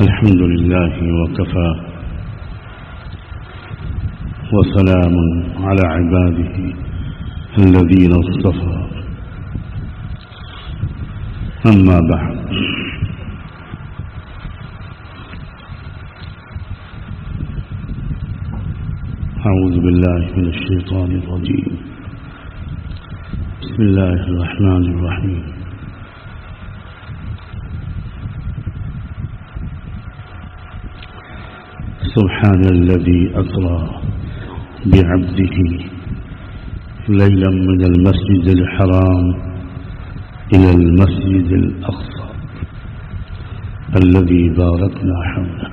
الحمد لله وكفى وسلام على عباده الذين اصطفى أما بعد أعوذ بالله من الشيطان الرجيم بسم الله الرحمن الرحيم سبحان الذي أسرى بعبده ليلا من المسجد الحرام إلى المسجد الأقصى الذي باركنا حوله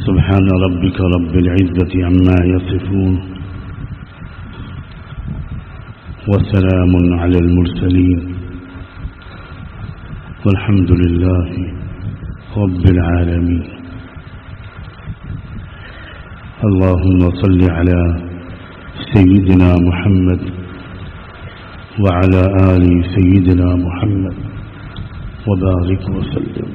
سبحان ربك رب العزة عما يصفون وسلام على المرسلين والحمد لله رب العالمين اللهم صل على سيدنا محمد وعلى آل سيدنا محمد وبارك وسلم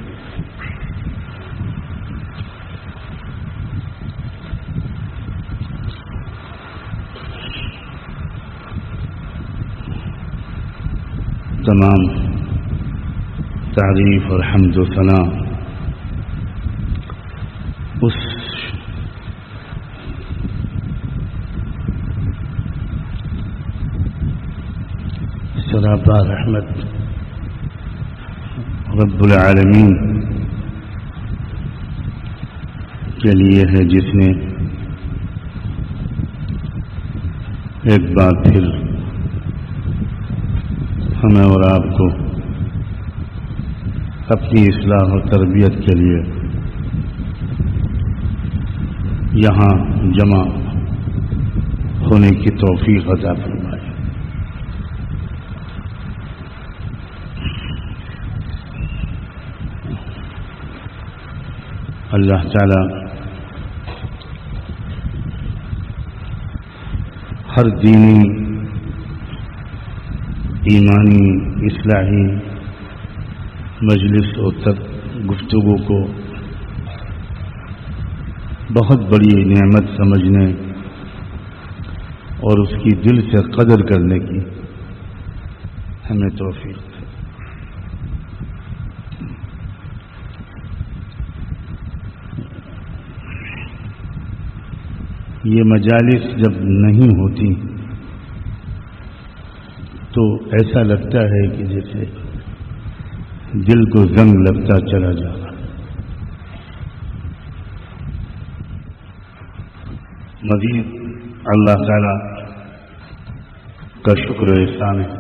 تمام تعریف اور حمد و ثنا اس سراپا رحمت رب العالمین کے لیے ہے جس نے ایک بار پھر ہمیں اور آپ کو اپنی اصلاح و تربیت کے لیے یہاں جمع ہونے کی توفیق عطا فرمائے۔ اللہ تعالی ہر دینی ایمانی اصلاحی مجلس اور گفتگو کو بہت بڑی نعمت سمجھنے اور اس کی دل سے قدر کرنے کی ہمیں توفیق ہے۔ یہ مجالس جب نہیں ہوتی تو ایسا لگتا ہے کہ جیسے دل کو زنگ لگتا چلا جا رہا۔ مزید اللہ تعالی کا شکر و احسان ہے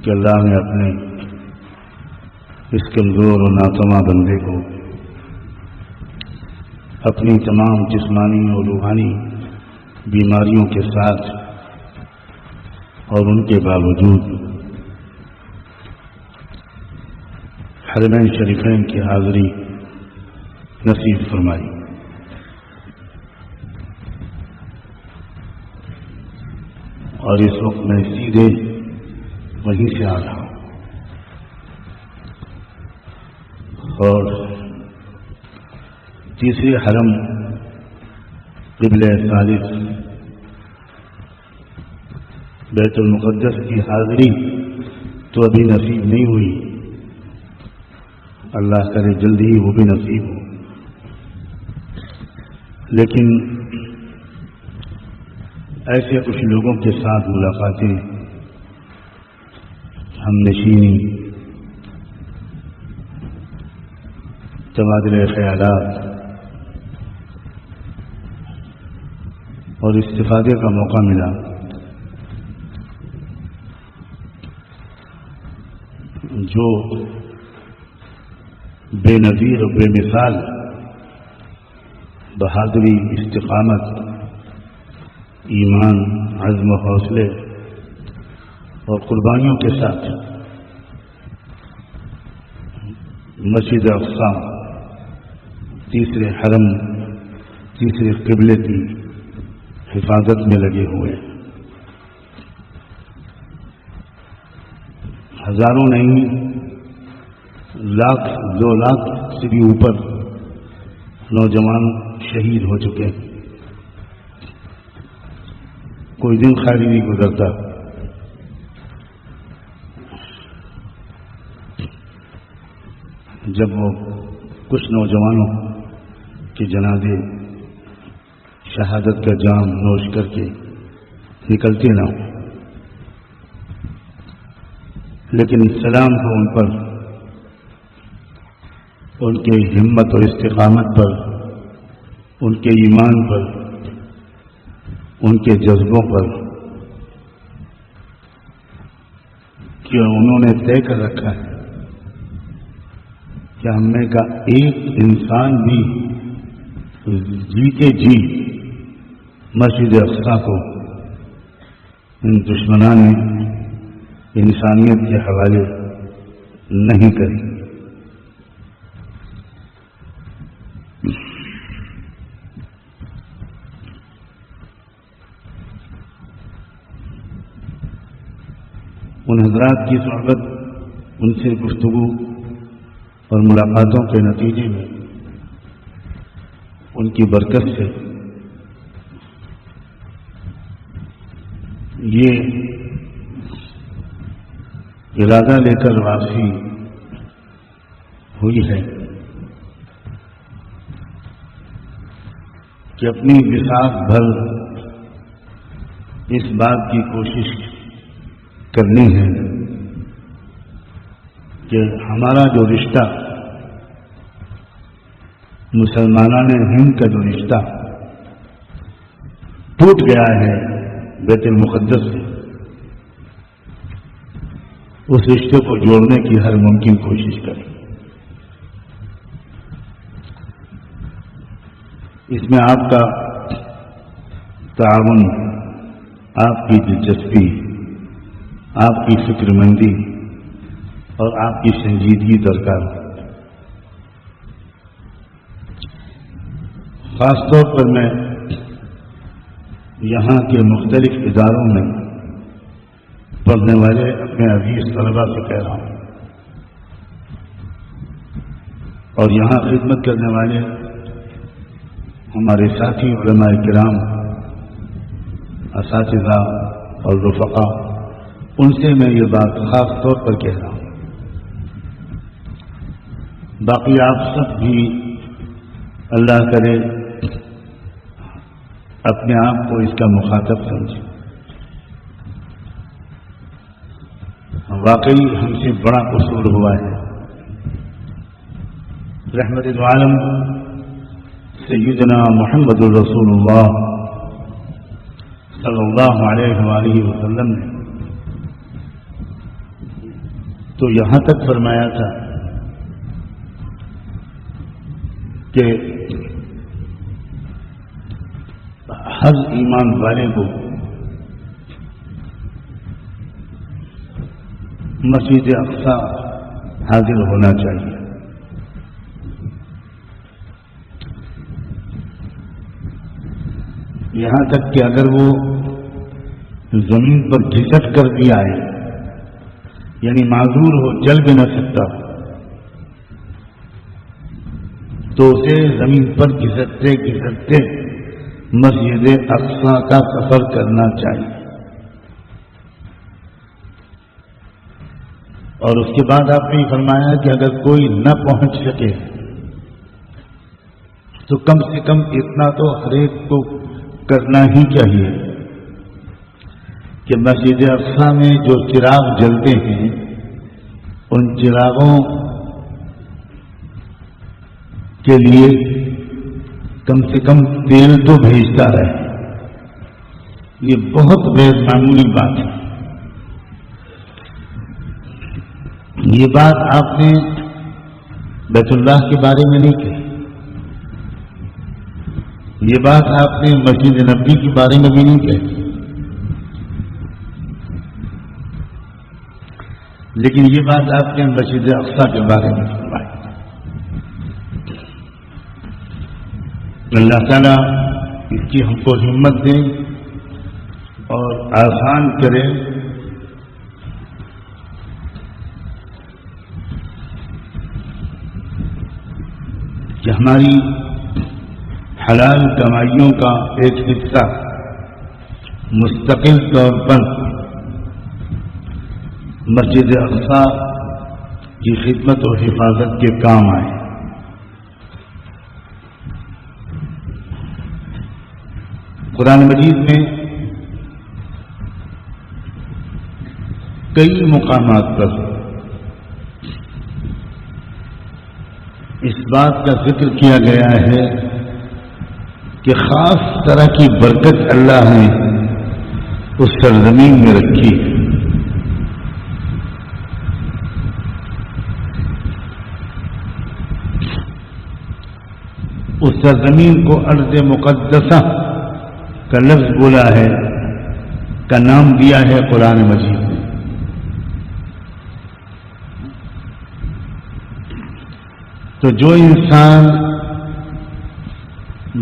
کہ اللہ نے اپنے اس کمزور و ناتواں بندے کو اپنی تمام جسمانی اور روحانی بیماریوں کے ساتھ اور ان کے باوجود حرمین شریفین کی حاضری نصیب فرمائی۔ اور اس وقت میں سیدھے وہیں سے آ رہا ہوں اور تیسرے حرم قبلہ ثالث بیت المقدس کی حاضری تو ابھی نصیب نہیں ہوئی، اللہ کرے جلدی ہی وہ بھی نصیب ہو، لیکن ایسے کچھ لوگوں کے ساتھ ملاقاتیں، ہم نشینی، تبادلہ خیالات اور استفادے کا موقع ملا۔ جو بے نظیر و بے مثال بہادری، استقامت، ایمان، عزم و حوصلے اور قربانیوں کے ساتھ مسجد اقصی تیسرے حرم، تیسرے قبلے کی حفاظت میں لگے ہوئے، ہزاروں نہیں، لاکھ 2 لاکھ سے بھی اوپر نوجوان شہید ہو چکے ہیں. کوئی دن خالی نہیں گزرتا جب وہ کچھ نوجوانوں کے جنازے شہادت کا جام نوش کر کے نکلتے نہ ہوں. لیکن سلام ہو ان پر، ان کے ہمت اور استقامت پر، ان کے ایمان پر، ان کے جذبوں پر کہ انہوں نے طے کر رکھا ہے کہ ہم میں کا ایک انسان بھی جیتے جی مسجد اقصی کو ان دشمنان انسانیت کے حوالے نہیں کریں. ان حضرات کی صحبت، ان سے گفتگو اور ملاقاتوں کے نتیجے میں ان کی برکت سے یہ ارادہ لے کر واپسی ہوئی ہے کہ اپنی بساط بھر اس بات کی کوشش کرنی ہے کہ ہمارا جو رشتہ مسلمانان ہند کا جو رشتہ ٹوٹ گیا ہے بیت المقدس سے، اس رشتے کو جوڑنے کی ہر ممکن کوشش کریں. اس میں آپ کا تعاون، آپ کی دلچسپی، آپ کی فکر مندی اور آپ کی سنجیدگی درکار ہے. خاص طور پر میں یہاں کے مختلف اداروں میں پڑھنے والے اپنے عزیز طلباء سے کہہ رہا ہوں، اور یہاں خدمت کرنے والے ہمارے ساتھی علماء کرام، اساتذہ اور رفقا، ان سے میں یہ بات خاص طور پر کہہ رہا ہوں. باقی آپ سب بھی اللہ کرے اپنے آپ کو اس کا مخاطب سمجھیں. واقعی ہم سے بڑا قصور ہوا ہے. رحمت العالم سیدنا محمد الرسول اللہ صلی اللہ علیہ وآلہ وسلم نے تو یہاں تک فرمایا تھا کہ ہر ایمان والے کو مسجد اقصی حاضر ہونا چاہیے. یہاں تک کہ اگر وہ زمین پر گھسٹ کر بھی آئے، یعنی معذور ہو، چل بھی نہ سکتا، تو اسے زمین پر گھسٹتے گھسٹتے مسجد اقصی کا سفر کرنا چاہیے. اور اس کے بعد آپ نے فرمایا کہ اگر کوئی نہ پہنچ سکے تو کم سے کم اتنا تو ہر ایک کو کرنا ہی چاہیے کہ مسجد اقصی میں جو چراغ جلتے ہیں ان چراغوں کے لیے کم سے کم تیل تو بھیجتا رہے. یہ بہت غیر معمولی بات ہے. یہ بات آپ نے بیت اللہ کے بارے میں نہیں کہی، یہ بات آپ نے مسجد نبوی کے بارے میں بھی نہیں کہی، لیکن یہ بات آپ نے مسجد اقصی کے بارے میں فرمائی. اللہ تعالیٰ اس کی ہم کو ہمت دے اور آسان کرے ہماری حلال کمائیوں کا ایک حصہ مستقل طور پر مسجد اقصی کی خدمت اور حفاظت کے کام آئے. قرآن مجید میں کئی مقامات پر اس بات کا ذکر کیا گیا ہے کہ خاص طرح کی برکت اللہ نے اس سرزمین میں رکھی. اس سرزمین کو ارض مقدسہ کا لفظ بولا ہے، کا نام دیا ہے قرآن مجید میں. تو جو انسان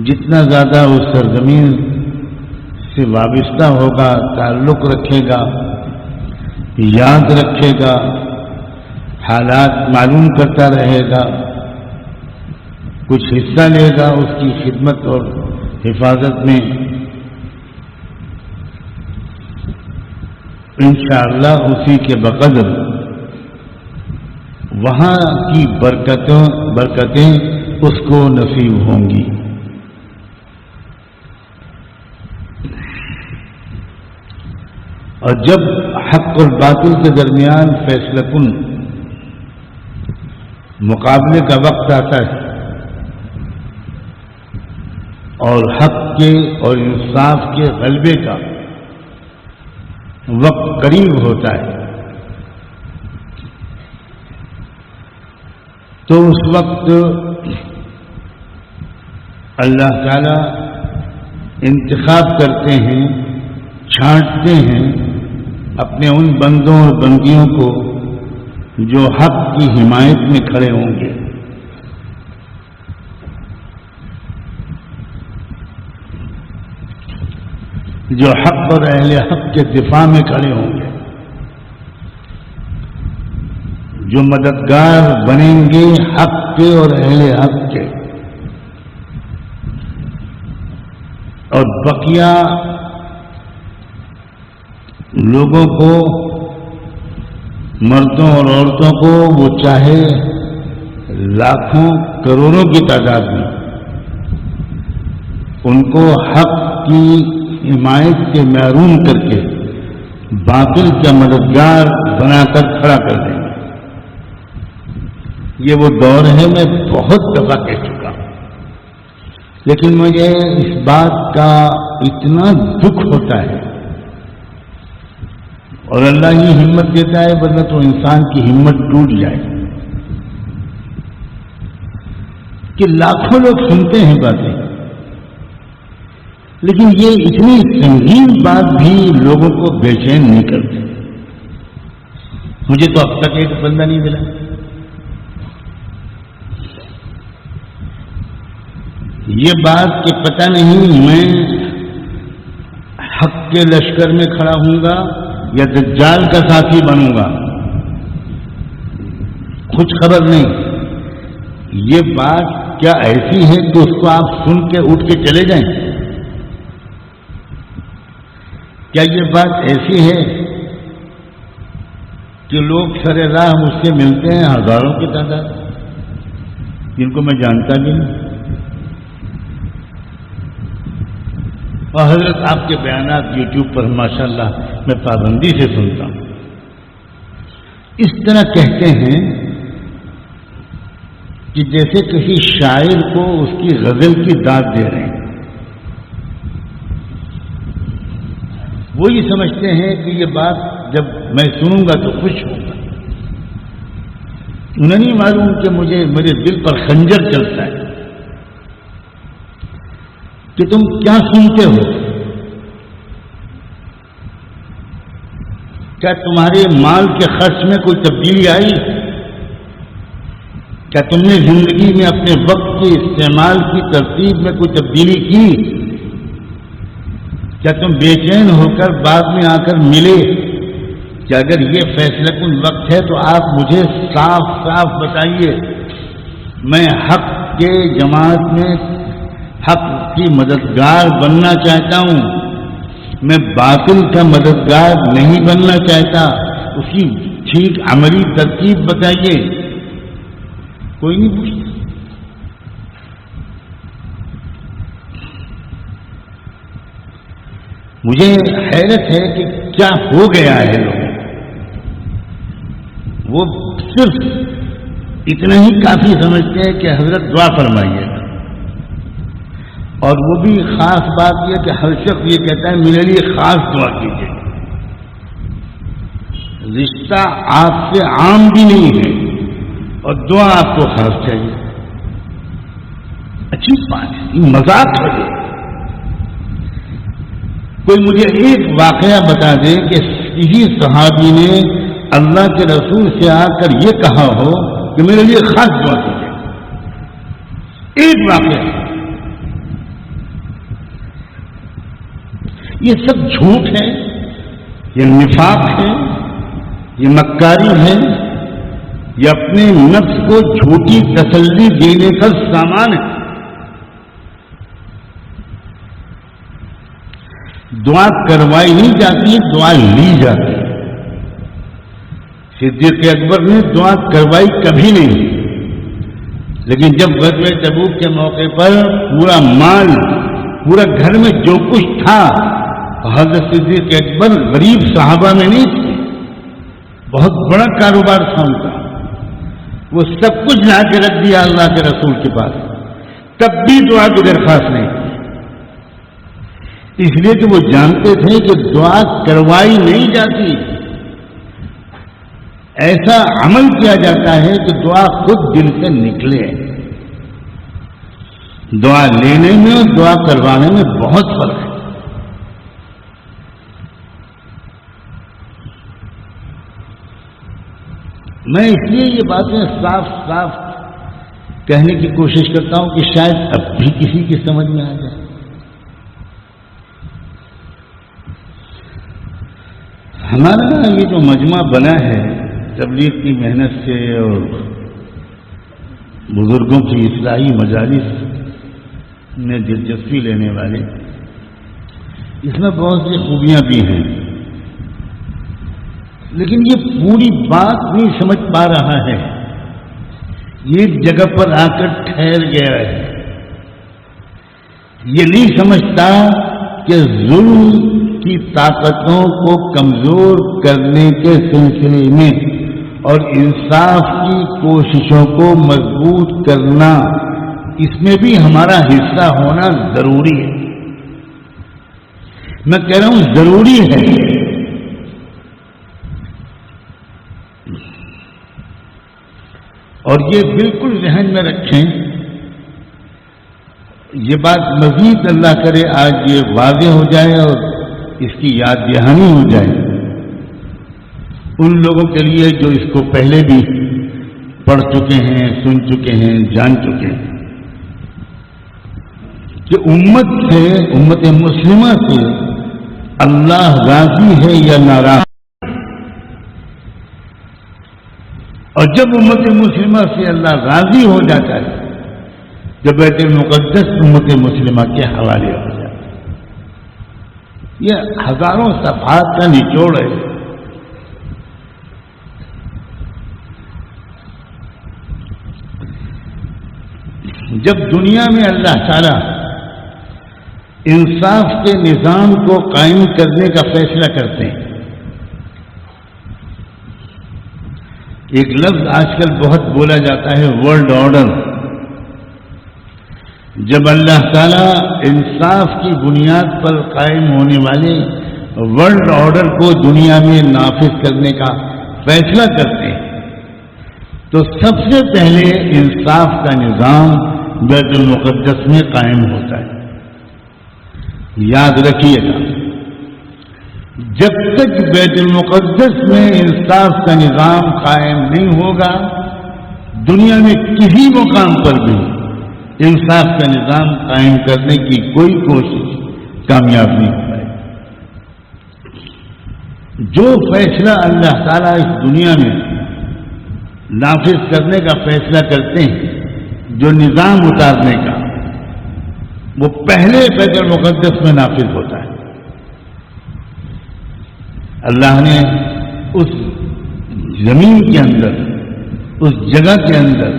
جتنا زیادہ اس سرزمین سے وابستہ ہوگا، تعلق رکھے گا، یاد رکھے گا، حالات معلوم کرتا رہے گا، کچھ حصہ لے گا اس کی خدمت اور حفاظت میں، انشاءاللہ اسی کے بقدر وہاں کی برکتیں اس کو نصیب ہوں گی. اور جب حق اور باطل کے درمیان فیصلہ کن مقابلے کا وقت آتا ہے اور حق کے اور انصاف کے غلبے کا وقت قریب ہوتا ہے، تو اس وقت اللہ تعالی انتخاب کرتے ہیں، چھانٹتے ہیں اپنے ان بندوں اور بندیوں کو جو حق کی حمایت میں کھڑے ہوں گے. جو حق اور اہل حق کے دفاع میں کھڑے ہوں گے، جو مددگار بنیں گے حق کے اور اہل حق کے، اور بقیہ لوگوں کو، مردوں اور عورتوں کو، وہ چاہے لاکھوں کروڑوں کی تعداد میں، ان کو حق کی حمایت سے محروم کر کے باطل کا مددگار بنا کر کھڑا کر دیں گے. یہ وہ دور ہے، میں بہت دفعہ کہہ چکا ہوں، لیکن مجھے اس بات کا اتنا دکھ ہوتا ہے، اور اللہ ہی ہمت دیتا ہے، ورنہ تو انسان کی ہمت ٹوٹ جائے، کہ لاکھوں لوگ سنتے ہیں باتیں، لیکن یہ اتنی سنگین بات بھی لوگوں کو بے چین نہیں کرتی. مجھے تو اب تک ایک بندہ نہیں ملا. یہ بات کہ پتہ نہیں میں حق کے لشکر میں کھڑا ہوں گا یا دجال کا ساتھی بنوں گا، کچھ خبر نہیں. یہ بات کیا ایسی ہے کہ اس کو آپ سن کے اٹھ کے چلے جائیں؟ کیا یہ بات ایسی ہے کہ لوگ سر راہ مجھ سے ملتے ہیں ہزاروں کی تعداد، جن کو میں جانتا بھی نہیں، اور حضرت آپ کے بیانات یوٹیوب پر ماشاءاللہ میں پابندی سے سنتا ہوں. اس طرح کہتے ہیں کہ جیسے کسی شاعر کو اس کی غزل کی داد دے رہے ہیں. وہ یہ سمجھتے ہیں کہ یہ بات جب میں سنوں گا تو خوش ہوں گا. انہیں نہیں معلوم کہ میرے دل پر خنجر چلتا ہے کہ تم کیا سنتے ہو. کیا تمہارے مال کے خرچ میں کوئی تبدیلی آئی؟ کیا تم نے زندگی میں اپنے وقت کے استعمال کی ترتیب میں کوئی تبدیلی کی؟ کیا تم بے چین ہو کر بعد میں آ کر ملے کہ اگر یہ فیصلہ کن وقت ہے تو آپ مجھے صاف صاف بتائیے، میں حق کے جماعت میں حق کی مددگار بننا چاہتا ہوں، میں باطل کا مددگار نہیں بننا چاہتا. اس کی ٹھیک عملی ترکیب بتائیے. کوئی نہیں پوچھتا. مجھے حیرت ہے کہ کیا ہو گیا ہے لوگوں. وہ صرف اتنا ہی کافی سمجھتے ہیں کہ حضرت دعا فرمائیے، اور وہ بھی خاص بات یہ کہ ہر شخص یہ کہتا ہے میرے لیے خاص دعا کیجیے. رشتہ آپ سے عام بھی نہیں ہے اور دعا آپ کو خاص چاہیے. اچھی بات ہے، یہ مذاق ہے. کوئی مجھے ایک واقعہ بتا دے کہ کسی صحابی نے اللہ کے رسول سے آ کر یہ کہا ہو کہ میرے لیے خاص دعا کیجیے. ایک واقعہ. یہ سب جھوٹ ہے، یہ نفاق ہے، یہ مکاری ہے، یہ اپنے نفس کو جھوٹی تسلی دینے کا سامان ہے. دعا کروائی نہیں جاتی، دعا لی جاتی ہے. صدیق اکبر نے دعا کروائی کبھی نہیں، لیکن جب غزوہ تبوک کے موقع پر پورا مال، پورا گھر میں جو کچھ تھا، حضرت صدیق اکبر غریب صحابہ میں نہیں تھے، بہت بڑا کاروبار تھا ان کا. وہ سب کچھ لا کے رکھ دیا اللہ کے رسول کے پاس، تب بھی دعا کی درخواست نہیں کی. اس لیے کہ وہ جانتے تھے کہ دعا کروائی نہیں جاتی، ایسا عمل کیا جاتا ہے کہ دعا خود دل سے نکلے. دعا لینے میں اور دعا کروانے میں بہت فرق ہے. میں اس لیے یہ باتیں صاف صاف کہنے کی کوشش کرتا ہوں کہ شاید اب بھی کسی کی سمجھ میں آ جائے. ہمارا یہ جو مجمع بنا ہے تبلیغ کی محنت سے اور بزرگوں کی اصلاحی مجالس میں دلچسپی لینے والے، اس میں بہت سی خوبیاں بھی ہیں، لیکن یہ پوری بات نہیں سمجھ پا رہا ہے. یہ ایک جگہ پر آ کر ٹھہر گیا ہے. یہ نہیں سمجھتا کہ ظلم کی طاقتوں کو کمزور کرنے کے سلسلے میں اور انصاف کی کوششوں کو مضبوط کرنا، اس میں بھی ہمارا حصہ ہونا ضروری ہے. میں کہہ رہا ہوں ضروری ہے. اور یہ بالکل ذہن میں رکھیں. یہ بات مزید اللہ کرے آج یہ واضح ہو جائے اور اس کی یاد دہانی ہو جائے ان لوگوں کے لیے جو اس کو پہلے بھی پڑھ چکے ہیں، سن چکے ہیں، جان چکے ہیں، کہ امت سے، امت مسلمہ سے اللہ راضی ہے یا ناراض. اور جب امت مسلمہ سے اللہ راضی ہو جاتا ہے، جب بیت المقدس امت مسلمہ کے حوالے ہو جاتا ہے. یہ ہزاروں صفحات کا نچوڑ ہے. جب دنیا میں اللہ تعالی انصاف کے نظام کو قائم کرنے کا فیصلہ کرتے ہیں، ایک لفظ آج کل بہت بولا جاتا ہے ورلڈ آرڈر. جب اللہ تعالیٰ انصاف کی بنیاد پر قائم ہونے والے ورلڈ آرڈر کو دنیا میں نافذ کرنے کا فیصلہ کرتے ہیں تو سب سے پہلے انصاف کا نظام بیت المقدس میں قائم ہوتا ہے. یاد رکھیے گا، جب تک بیت المقدس میں انصاف کا نظام قائم نہیں ہوگا، دنیا میں کسی مقام پر بھی انصاف کا نظام قائم کرنے کی کوئی کوشش کامیاب نہیں ہو پائے. جو فیصلہ اللہ تعالیٰ اس دنیا میں نافذ کرنے کا فیصلہ کرتے ہیں، جو نظام اتارنے کا وہ پہلے بیت المقدس میں نافذ ہوتا ہے. اللہ نے اس زمین کے اندر، اس جگہ کے اندر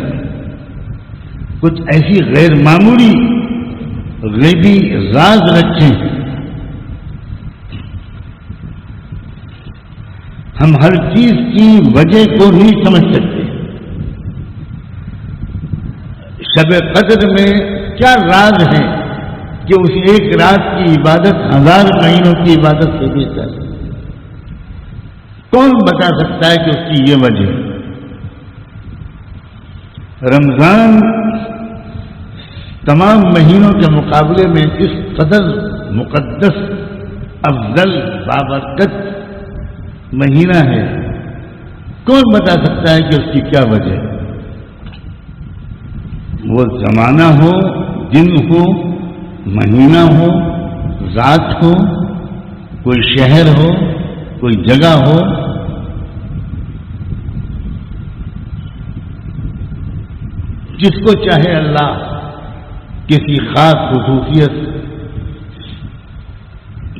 کچھ ایسی غیر معمولی غیبی راز رکھے ہیں. ہم ہر چیز کی وجہ کو نہیں سمجھ سکتے. شب قدر میں کیا راز ہے کہ اس ایک رات کی عبادت 1000 مہینوں کی عبادت سے بہتر ہے؟ کون بتا سکتا ہے کہ اس کی یہ وجہ؟ رمضان تمام مہینوں کے مقابلے میں اس قدر مقدس، افضل، بابرکت مہینہ ہے. کون بتا سکتا ہے کہ اس کی کیا وجہ ہے؟ وہ زمانہ ہو، دن ہو، مہینہ ہو، رات ہو، کوئی شہر ہو، کوئی جگہ ہو، جس کو چاہے اللہ کسی خاص خصوصیت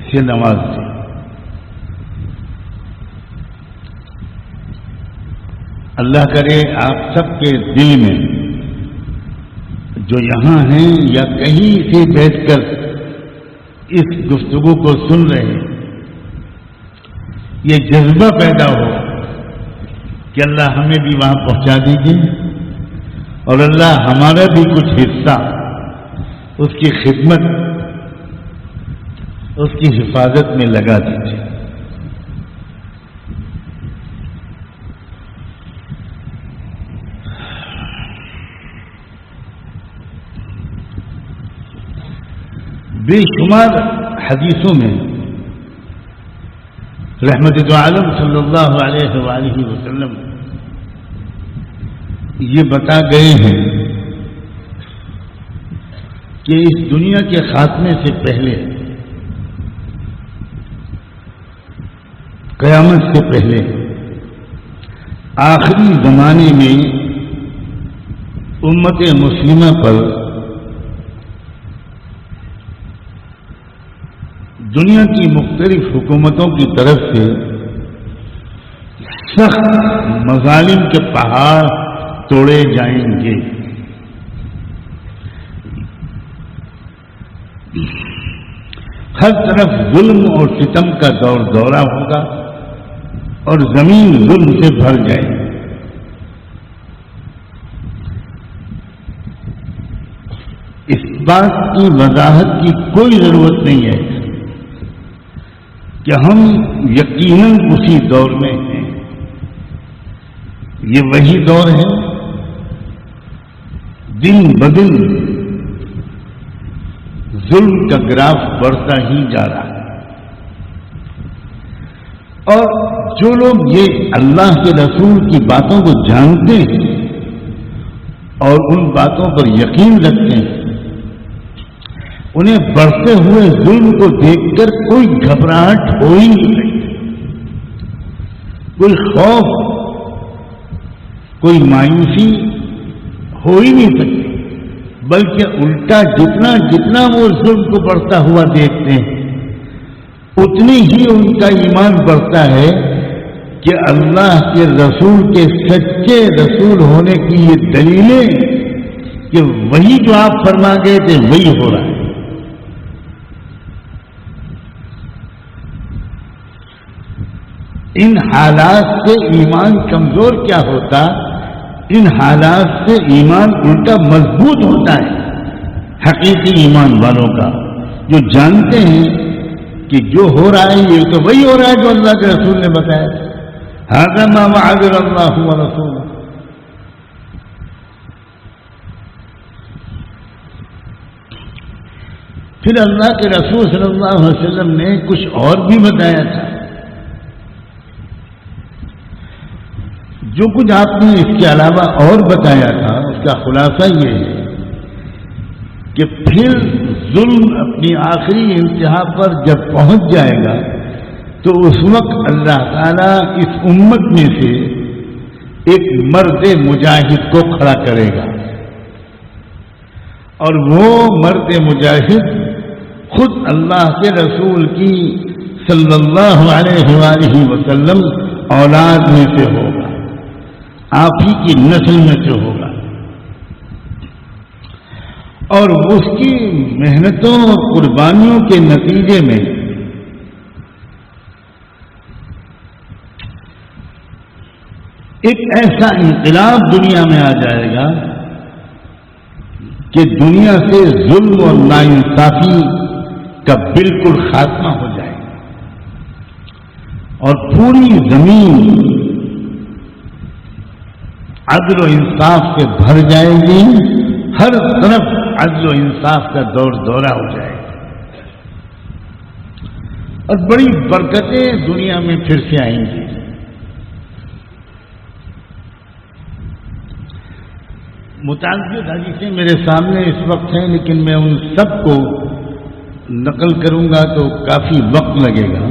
سے نواز دے. اللہ کرے آپ سب کے دل میں، جو یہاں ہیں یا کہیں سے بیٹھ کر اس گفتگو کو سن رہے ہیں، یہ جذبہ پیدا ہو کہ اللہ ہمیں بھی وہاں پہنچا دیجیے اور اللہ ہمارا بھی کچھ حصہ اس کی خدمت، اس کی حفاظت میں لگا دیجیے. بے شمار حدیثوں میں رحمت دو عالم صلی اللہ علیہ وآلہ وسلم یہ بتا گئے ہیں کہ اس دنیا کے خاتمے سے پہلے، قیامت سے پہلے، آخری زمانے میں امت مسلمہ پر دنیا کی مختلف حکومتوں کی طرف سے سخت مظالم کے پہاڑ توڑے جائیں گے. ہر طرف ظلم اور ستم کا دور دورہ ہوگا اور زمین ظلم سے بھر جائے گی. اس بات کی وضاحت کی کوئی ضرورت نہیں ہے کہ ہم یقیناً اسی دور میں ہیں. یہ وہی دور ہے، دن بدن ظلم کا گراف بڑھتا ہی جا رہا ہے. اور جو لوگ یہ اللہ کے رسول کی باتوں کو جانتے ہیں اور ان باتوں پر یقین رکھتے ہیں، انہیں بڑھتے ہوئے ظلم کو دیکھ کر کوئی گھبراہٹ ہو ہی نہیں سکتی، کوئی خوف، کوئی مایوسی ہو ہی نہیں سکتی، بلکہ الٹا جتنا وہ ظلم کو بڑھتا ہوا دیکھتے ہیں اتنی ہی ان کا ایمان بڑھتا ہے کہ اللہ کے رسول کے سچے رسول ہونے کی یہ دلیلیں کہ وہی جو آپ فرما گئے تھے وہی ہو رہا ہے. ان حالات سے ایمان کمزور کیا ہوتا، ان حالات سے ایمان الٹا مضبوط ہوتا ہے. حقیقی ایمان والوں کا جو جانتے ہیں کہ جو ہو رہا ہے یہ تو وہی ہو رہا ہے جو اللہ کے رسول نے بتایا. ھذا ما وعد اللہ ورسولہ. پھر اللہ کے رسول صلی اللہ علیہ وسلم نے کچھ اور بھی بتایا تھا. جو کچھ آپ نے اس کے علاوہ اور بتایا تھا اس کا خلاصہ یہ ہے کہ پھر ظلم اپنی آخری انتہا پر جب پہنچ جائے گا تو اس وقت اللہ تعالیٰ اس امت میں سے ایک مرد مجاہد کو کھڑا کرے گا. اور وہ مرد مجاہد خود اللہ کے رسول کی صلی اللہ علیہ وآلہ وسلم اولاد میں سے ہوگا، آپ ہی کی نسل میں سے ہوگا، اور اس کی محنتوں اور قربانیوں کے نتیجے میں ایک ایسا انقلاب دنیا میں آ جائے گا کہ دنیا سے ظلم اور ناانصافی کا بالکل خاتمہ ہو جائے گا اور پوری زمین عدل و انصاف سے بھر جائے گی، ہر طرف عدل و انصاف کا دورہ ہو جائے گا اور بڑی برکتیں دنیا میں پھر سے آئیں گی۔ متعدد حدیثیں میرے سامنے اس وقت ہیں، لیکن میں ان سب کو نقل کروں گا تو کافی وقت لگے گا۔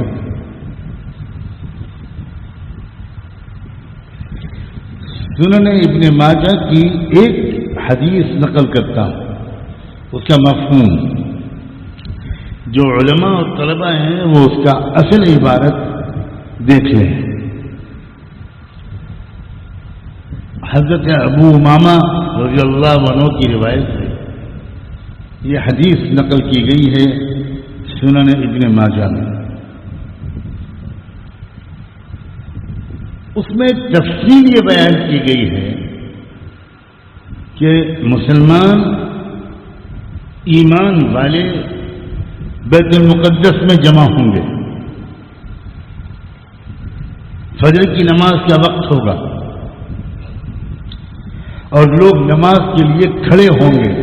سنن ابن ماجہ کی ایک حدیث نقل کرتا ہوں، اس کا مفہوم جو علماء اور طلباء ہیں وہ اس کا اصل عبارت دیکھ لیں۔ حضرت ابو امامہ رضی اللہ عنہ کی روایت سے یہ حدیث نقل کی گئی ہے سنن ابن ماجہ میں۔ اس میں تفصیل یہ بیان کی گئی ہے کہ مسلمان ایمان والے بیت المقدس میں جمع ہوں گے، فجر کی نماز کا وقت ہوگا اور لوگ نماز کے لیے کھڑے ہوں گے،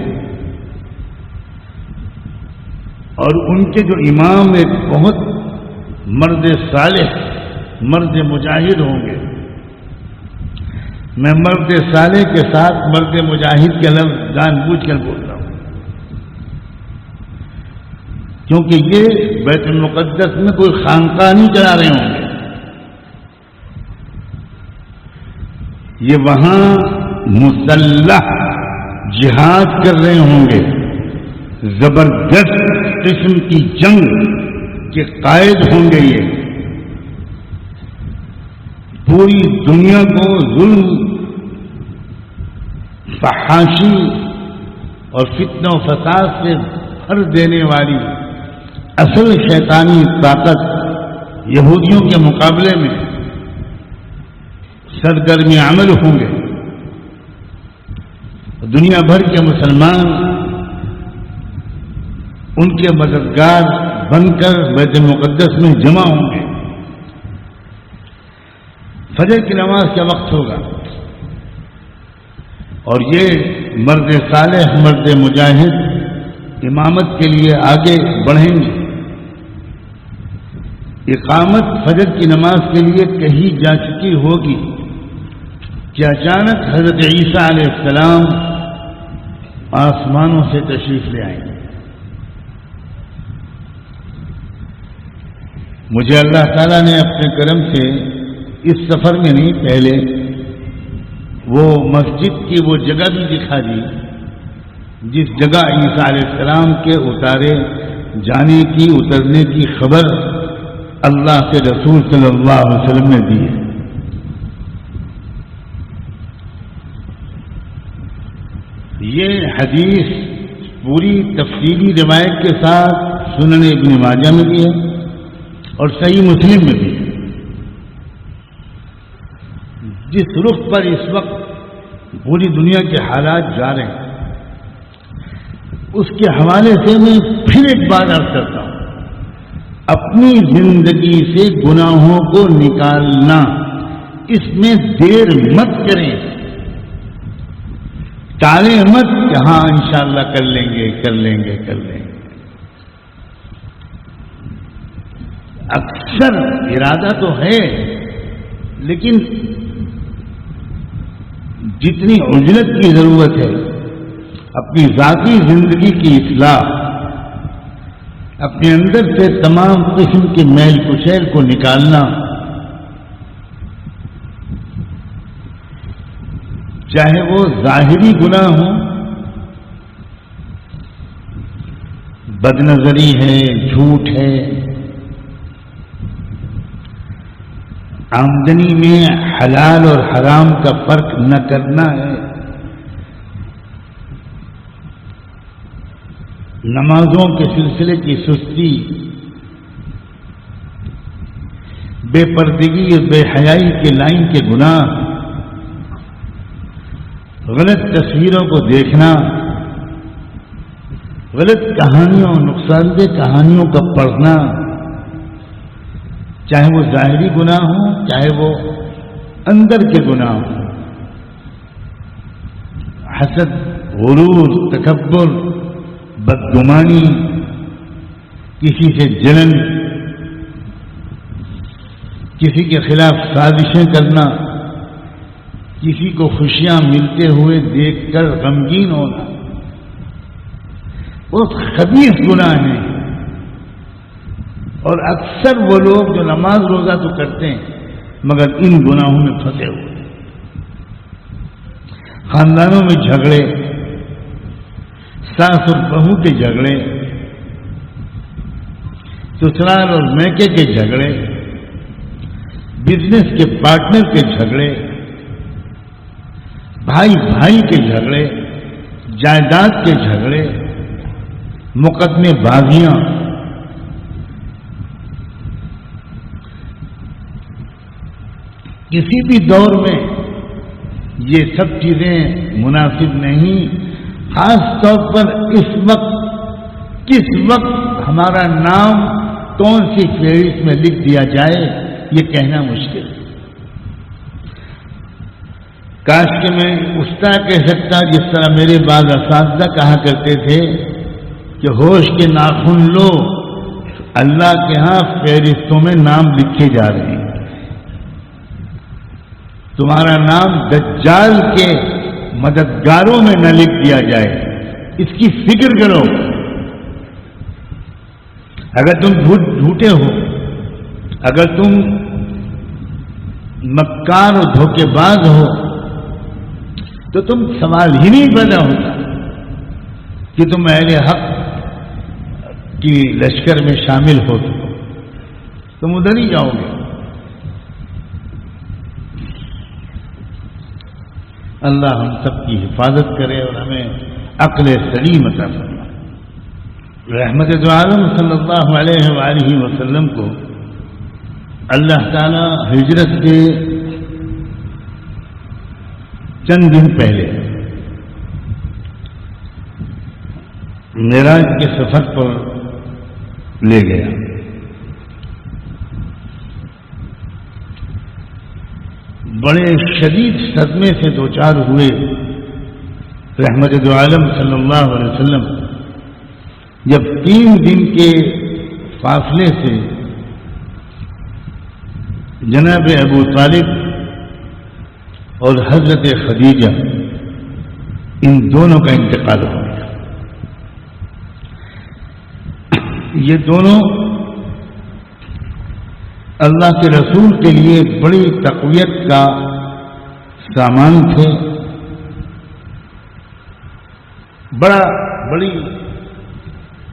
اور ان کے جو امام ایک بہت مرد صالح، مرد مجاہد ہوں گے۔ میں مرد صالح کے ساتھ مرد مجاہد کے لفظ جان بوجھ کر بول رہا ہوں، کیونکہ یہ بیت المقدس میں کوئی خانقاہ نہیں چلا رہے ہوں گے، یہ وہاں مسلح جہاد کر رہے ہوں گے، زبردست قسم کی جنگ کے قائد ہوں گے، یہ پوری دنیا کو ظلم، فحاشی اور فتنہ و فساد سے بھر دینے والی اصل شیطانی طاقت یہودیوں کے مقابلے میں سرگرم عمل ہوں گے۔ دنیا بھر کے مسلمان ان کے مددگار بن کر بیت المقدس میں جمع ہوں گے۔ فجر کی نماز کا وقت ہوگا اور یہ مرد صالح، مرد مجاہد امامت کے لیے آگے بڑھیں گے۔ اقامت فجر کی نماز کے لیے کہی جا چکی ہوگی کہ اچانک حضرت عیسیٰ علیہ السلام آسمانوں سے تشریف لے آئیں گے۔ مجھے اللہ تعالیٰ نے اپنے کرم سے اس سفر میں نہیں، پہلے وہ مسجد کی وہ جگہ بھی دکھا دی جس جگہ عیسیٰ علیہ السلام کے اتارے جانے کی، اترنے کی خبر اللہ کے رسول صلی اللہ علیہ وسلم نے دی ہے۔ یہ حدیث پوری تفصیلی روایت کے ساتھ سنن ابن ماجہ میں بھی ہے اور صحیح مسلم میں بھی ہے۔ جس رخ پر اس وقت پوری دنیا کے حالات جا رہے ہیں اس کے حوالے سے میں پھر ایک بار عرض کرتا ہوں، اپنی زندگی سے گناہوں کو نکالنا، اس میں دیر مت کریں، ٹالیں مت کہ ہاں انشاءاللہ کر لیں گے کر لیں گے کر لیں گے۔ اکثر ارادہ تو ہے لیکن جتنی عجلت کی ضرورت ہے اپنی ذاتی زندگی کی اصلاح، اپنے اندر سے تمام قسم کے میل کچیل کو نکالنا، چاہے وہ ظاہری گناہ ہوں بدنظری ہے، جھوٹ ہے، آمدنی میں حلال اور حرام کا فرق نہ کرنا ہے، نمازوں کے سلسلے کی سستی، بے پردگی اور بے حیائی کے لائن کے گناہ، غلط تصویروں کو دیکھنا، غلط کہانیوں، نقصان دہ کہانیوں کا پڑھنا، چاہے وہ ظاہری گناہ ہوں چاہے وہ اندر کے گناہ ہوں، حسد، غرور، تکبر، بدگمانی، کسی سے جلن، کسی کے خلاف سازشیں کرنا، کسی کو خوشیاں ملتے ہوئے دیکھ کر غمگین ہونا، بہت خبیث گناہ ہیں۔ اور اکثر وہ لوگ جو نماز روزہ تو کرتے ہیں مگر ان گناہوں میں پھنسے ہوئے، خاندانوں میں جھگڑے، ساس اور بہو کے جھگڑے، سسرال اور میکے کے جھگڑے، بزنس کے پارٹنر کے جھگڑے، بھائی بھائی کے جھگڑے، جائیداد کے جھگڑے، مقدمے بازیاں، کسی بھی دور میں یہ سب چیزیں مناسب نہیں، خاص طور پر اس وقت، کس وقت ہمارا نام کون سی فہرست میں لکھ دیا جائے یہ کہنا مشکل ہے۔ کاش کہ میں اس طرح کہہ سکتا جس طرح میرے بعض اساتذہ کہا کرتے تھے کہ ہوش کے ناخن لو، اللہ کے ہاں فہرستوں میں نام لکھے جا رہے ہیں، تمہارا نام دجال کے مددگاروں میں نہ لکھ دیا جائے، اس کی فکر کرو۔ اگر تم جھوٹے ہو، اگر تم مکار و دھوکے باز ہو تو تم سوال ہی نہیں پیدا ہوتا کہ تم اہل حق کی لشکر میں شامل ہو، تم ادھر ہی جاؤ گے۔ اللہ ہم سب کی حفاظت کرے اور ہمیں عقل سلیم عطا فرمائے۔ رحمت دو عالم صلی اللہ علیہ وآلہ وسلم کو اللہ تعالی ہجرت کے چند دن پہلے معراج کے سفر پر لے گیا۔ بڑے شدید صدمے سے دوچار ہوئے رحمت دو عالم صلی اللہ علیہ وسلم جب 3 دن کے فاصلے سے جناب ابو طالب اور حضرت خدیجہ ان دونوں کا انتقال ہو گیا۔ یہ دونوں اللہ کے رسول کے لیے بڑی تقویت کا سامان تھے،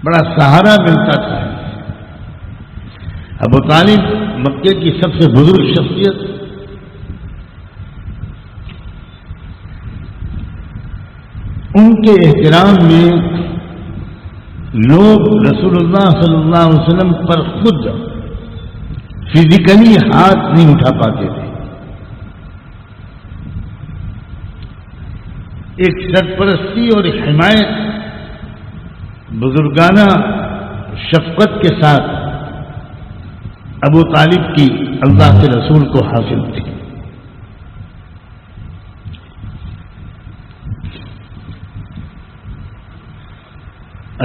بڑا سہارا ملتا تھا۔ ابو طالب مکے کی سب سے بزرگ شخصیت، ان کے احترام میں لوگ رسول اللہ صلی اللہ علیہ وسلم پر خود فزیکلی ہاتھ نہیں اٹھا پاتے تھے۔ ایک سرپرستی اور حمایت بزرگانہ شفقت کے ساتھ ابو طالب کی اللہ کے رسول کو حاصل تھی۔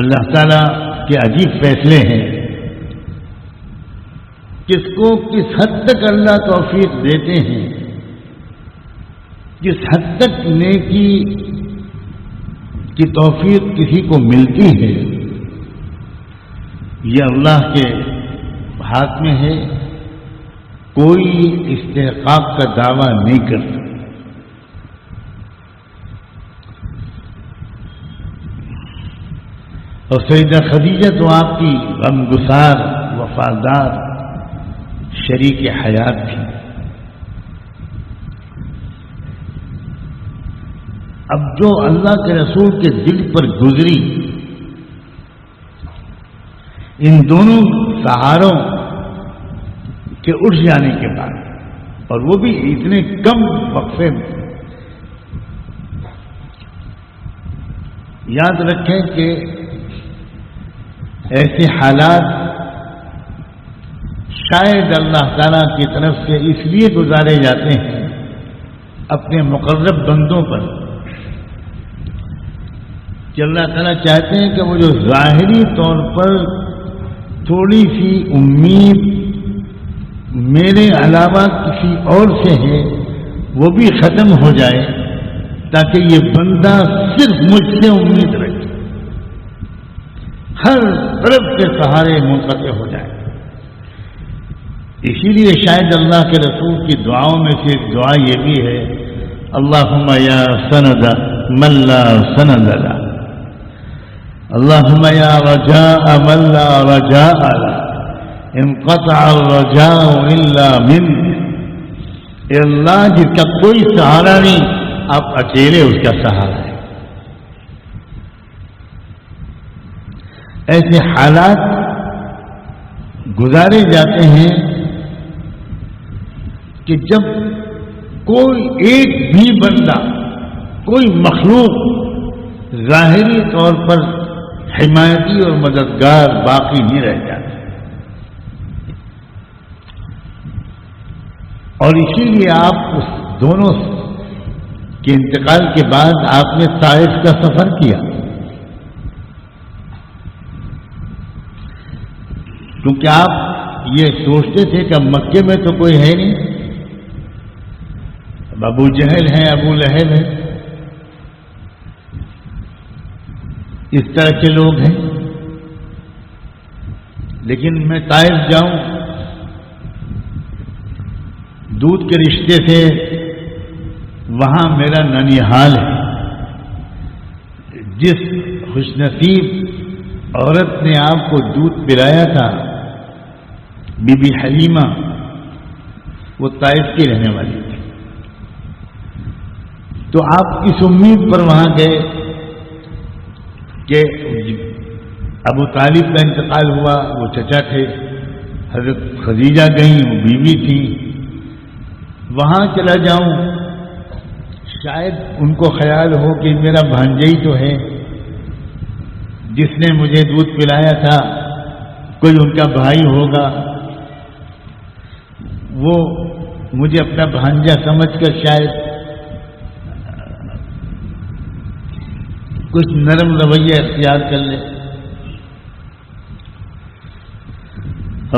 اللہ تعالی کے عجیب فیصلے ہیں، کس کو کس حد تک اللہ توفیق دیتے ہیں، کس حد تک نیکی کی توفیق کسی کو ملتی ہے، یہ اللہ کے ہاتھ میں ہے۔ کوئی استحقاق کا دعویٰ نہیں کرتا۔ اور سیدہ خدیجہ تو آپ کی غمگسار وفادار شریک حیات تھی. اب جو اللہ کے رسول کے دل پر گزری ان دونوں سہاروں کے اٹھ جانے کے بعد، اور وہ بھی اتنے کم وقفے میں، یاد رکھیں کہ ایسے حالات شاید اللہ تعالیٰ کی طرف سے اس لیے گزارے جاتے ہیں اپنے مقرب بندوں پر کہ اللہ تعالیٰ چاہتے ہیں کہ وہ جو ظاہری طور پر تھوڑی سی امید میرے علاوہ کسی اور سے ہے وہ بھی ختم ہو جائے، تاکہ یہ بندہ صرف مجھ سے امید رکھے، ہر طرف سے سہارے منقطع ہو جائے. اسی لیے شاید اللہ کے رسول کی دعاؤں میں سے ایک دعا یہ بھی ہے، اللہم یا سند من لا سند له، اللہم یا رجاء من لا رجاء له، انقطع الرجاء الا منک. اے اللہ جس کا کوئی سہارا نہیں، آپ اکیلے اس کا سہارا ہے. ایسے حالات گزارے جاتے ہیں کہ جب کوئی ایک بھی بندہ، کوئی مخلوق ظاہری طور پر حمایتی اور مددگار باقی نہیں رہ جاتا. اور اسی لیے آپ اس دونوں کے انتقال کے بعد آپ نے طائف کا سفر کیا، کیونکہ آپ یہ سوچتے تھے کہ مکے میں تو کوئی ہے نہیں، ابو جہل ہیں، ابو لہب ہیں، اس طرح کے لوگ ہیں، لیکن میں طائف جاؤں، دودھ کے رشتے سے وہاں میرا ننیحال ہے. جس خوش نصیب عورت نے آپ کو دودھ پلایا تھا، بی بی حلیمہ، وہ طائف کی رہنے والی تھی. تو آپ اس امید پر وہاں گئے کہ ابو طالب کا انتقال ہوا، وہ چچا تھے، حضرت خدیجہ گئیں، وہ بیوی تھی، وہاں چلا جاؤں، شاید ان کو خیال ہو کہ میرا بھانجئی تو ہے جس نے مجھے دودھ پلایا تھا، کوئی ان کا بھائی ہوگا، وہ مجھے اپنا بھانجا سمجھ کر شاید کچھ نرم رویہ اختیار کر لے.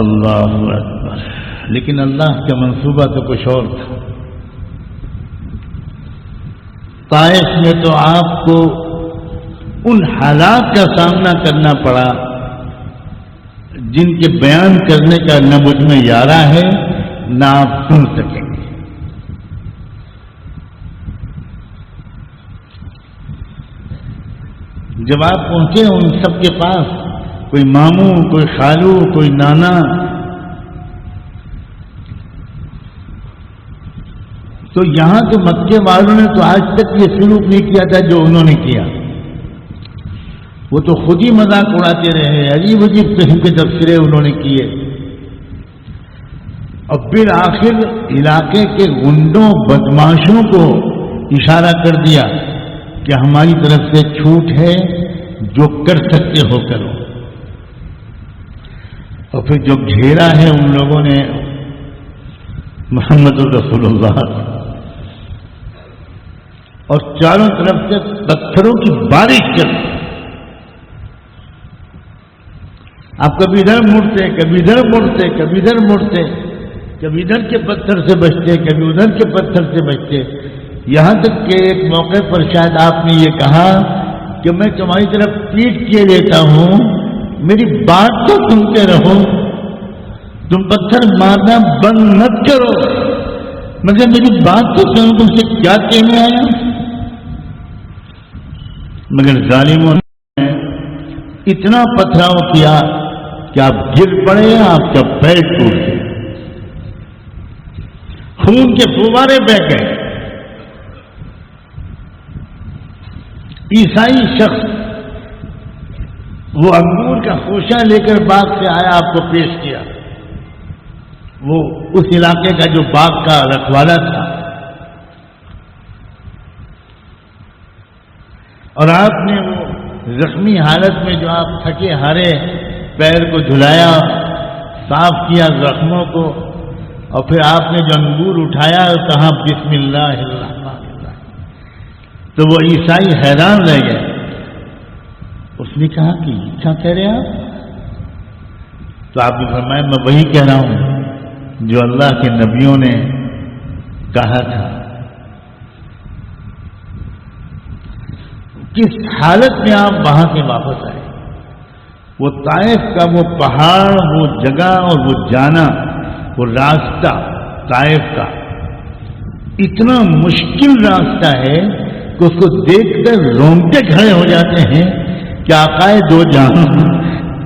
اللہ اکبر. لیکن اللہ کا منصوبہ تو کچھ اور تھا. طائف میں تو آپ کو ان حالات کا سامنا کرنا پڑا جن کے بیان کرنے کا نہ مجھ میں یارہ ہے نہ آپ سن سکیں گے. جب آپ پہنچے ان سب کے پاس، کوئی ماموں، کوئی خالو، کوئی نانا، تو یہاں تو مکے والوں نے تو آج تک یہ سلوک نہیں کیا تھا جو انہوں نے کیا. وہ تو خود ہی مذاق اڑاتے رہے، عجیب عجیب قسم کے تبصرے انہوں نے کیے، اور پھر آخر علاقے کے گنڈوں بدماشوں کو اشارہ کر دیا کہ ہماری طرف سے چھوٹ ہے، جو کر سکتے ہو کرو. اور پھر جو گھیرا ہے ان لوگوں نے محمد رسول اللہ، اور چاروں طرف سے پتھروں کی بارش کر. آپ کبھی ادھر مڑتے، کبھی ادھر مڑتے، کبھی ادھر مڑتے، کبھی ادھر کے پتھر سے بچتے، کبھی ادھر کے پتھر سے بچتے، یہاں تک کہ ایک موقع پر شاید آپ نے یہ کہا کہ میں تمہاری طرف پیٹ کیے دیتا ہوں، میری بات تو سنتے رہو، تم پتھر مارنا بند مت کرو، مگر میری بات تو سنو، تم سے کیا کہنے آیا. مگر ظالموں نے اتنا پتھراؤ کیا کہ آپ گر پڑے، آپ کا پیر ٹوٹ گئے، خون کے فوارے بہہ گئے۔ عیسائی شخص وہ انگور کا خوشہ لے کر باغ سے آیا، آپ کو پیش کیا، وہ اس علاقے کا جو باغ کا رکھوالا تھا، اور آپ نے وہ زخمی حالت میں جو آپ تھکے ہارے پیر کو دھلایا، صاف کیا زخموں کو، اور پھر آپ نے جو انگور اٹھایا کہا بسم اللہ الرحمن الرحیم، تو وہ عیسائی حیران رہ گئے۔ اس نے کہا کہ کیا کہہ رہے آپ؟ تو آپ نے فرمایا میں وہی کہہ رہا ہوں جو اللہ کے نبیوں نے کہا تھا۔ کس حالت میں آپ وہاں سے واپس آئے؟ وہ طائف کا وہ پہاڑ، وہ جگہ اور وہ جانا، وہ راستہ طائف کا اتنا مشکل راستہ ہے کہ اس کو دیکھ کر رونگٹے کھڑے ہو جاتے ہیں کہ آقائے دو جہاں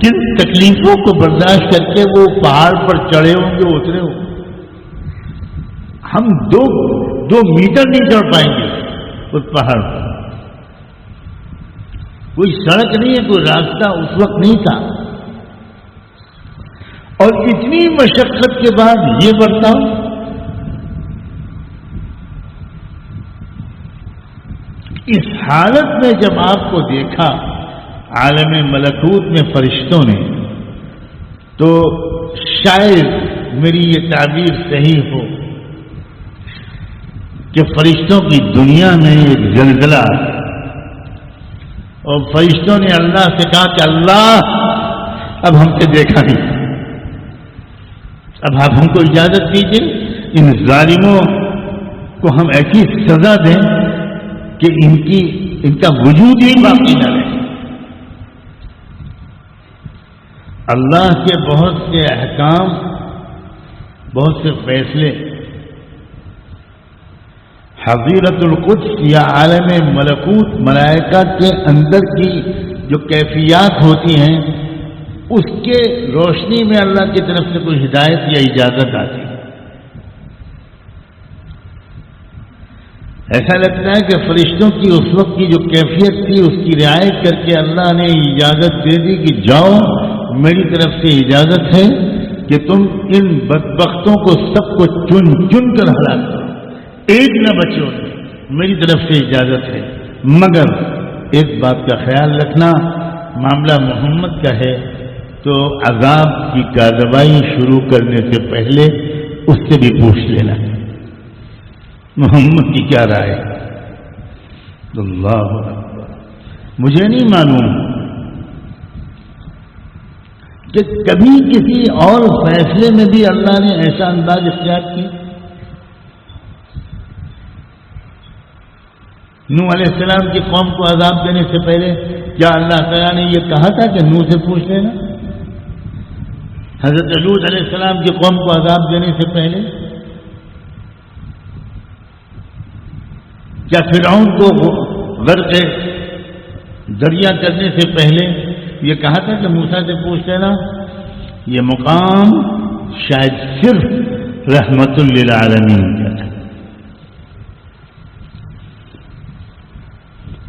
کن تکلیفوں کو برداشت کر کے وہ پہاڑ پر چڑھے ہوں گے، اترے ہوں گے۔ ہم دو میٹر نہیں چڑھ پائیں گے اس پہاڑ پر۔ کوئی سڑک نہیں ہے، کوئی راستہ اس وقت نہیں تھا، اور اتنی مشقت کے بعد یہ برتاؤ۔ اس حالت میں جب آپ کو دیکھا عالم ملکوت میں فرشتوں نے، تو شاید میری یہ تعبیر صحیح ہو کہ فرشتوں کی دنیا میں ایک زلزلہ، اور فرشتوں نے اللہ سے کہا کہ اللہ اب ہم سے دیکھا نہیں، اب آپ ہم کو اجازت دیجیے ان ظالموں کو ہم ایسی سزا دیں کہ ان کا وجود ہی باقی نہ رہے۔ اللہ کے بہت سے احکام، بہت سے فیصلے حضیرت القدس یا عالم ملکوت ملائکہ کے اندر کی جو کیفیات ہوتی ہیں، اس کے روشنی میں اللہ کی طرف سے کوئی ہدایت یا اجازت آتی ہے۔ ایسا لگتا ہے کہ فرشتوں کی اس وقت کی جو کیفیت تھی اس کی رعایت کر کے اللہ نے اجازت دے دی کہ جاؤ، میری طرف سے اجازت ہے کہ تم ان بدبختوں کو سب کو چن چن کر ہلاک کرو، ایک نہ بچو، میری طرف سے اجازت ہے۔ مگر ایک بات کا خیال رکھنا، معاملہ محمد کا ہے تو عذاب کی کارروائی شروع کرنے سے پہلے اس سے بھی پوچھ لینا محمد کی کیا رائے۔ اللہ اکبر۔ مجھے نہیں معلوم کہ کبھی کسی اور فیصلے میں بھی اللہ نے ایسا انداز اختیار کیا۔ نوح علیہ السلام کی قوم کو عذاب دینے سے پہلے کیا اللہ تعالیٰ نے یہ کہا تھا کہ نوح سے پوچھ لینا؟ حضرت لوط علیہ السلام کی قوم کو عذاب دینے سے پہلے کیا فرعون کو غرق دریا کرنے سے پہلے یہ کہا تھا کہ موسیٰ سے پوچھ لینا؟ یہ مقام شاید صرف رحمت للعالمین کا تھا۔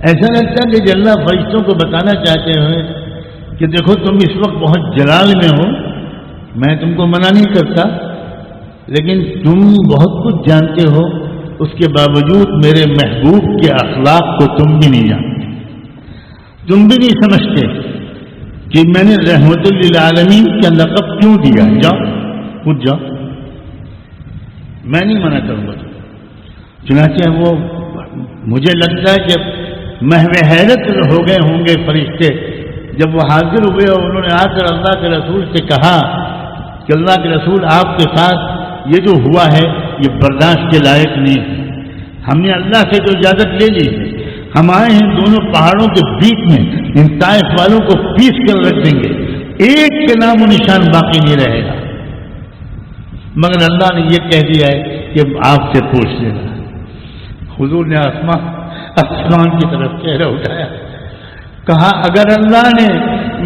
ایسا لگتا ہے کہ اللہ فرشتوں کو بتانا چاہتے ہیں کہ دیکھو تم اس وقت بہت جلال میں ہو، میں تم کو منع نہیں کرتا، لیکن تم بہت کچھ جانتے ہو، اس کے باوجود میرے محبوب کے اخلاق کو تم بھی نہیں جانتے، تم بھی نہیں سمجھتے کہ میں نے رحمت للعالمین کا لقب کیوں دیا۔ جاؤ خود جاؤ، میں نہیں منع کروں گا۔ چنانچہ وہ مجھے لگتا ہے کہ محو حیرت ہو گئے ہوں گے فرشتے جب وہ حاضر ہوئے اور انہوں نے آ کر اللہ کے رسول سے کہا کہ اللہ کے رسول آپ کے ساتھ یہ جو ہوا ہے یہ برداشت کے لائق نہیں ہے، ہم نے اللہ سے جو اجازت لے لی ہے، ہم آئے ہیں دونوں پہاڑوں کے بیچ میں، ان طائف والوں کو پیس کر رکھ دیں گے، ایک کے نام و نشان باقی نہیں رہے گا، مگر اللہ نے یہ کہہ دیا ہے کہ آپ سے پوچھ لینا۔ حضور نے آسمان کی طرف چہرہ اٹھایا، کہا اگر اللہ نے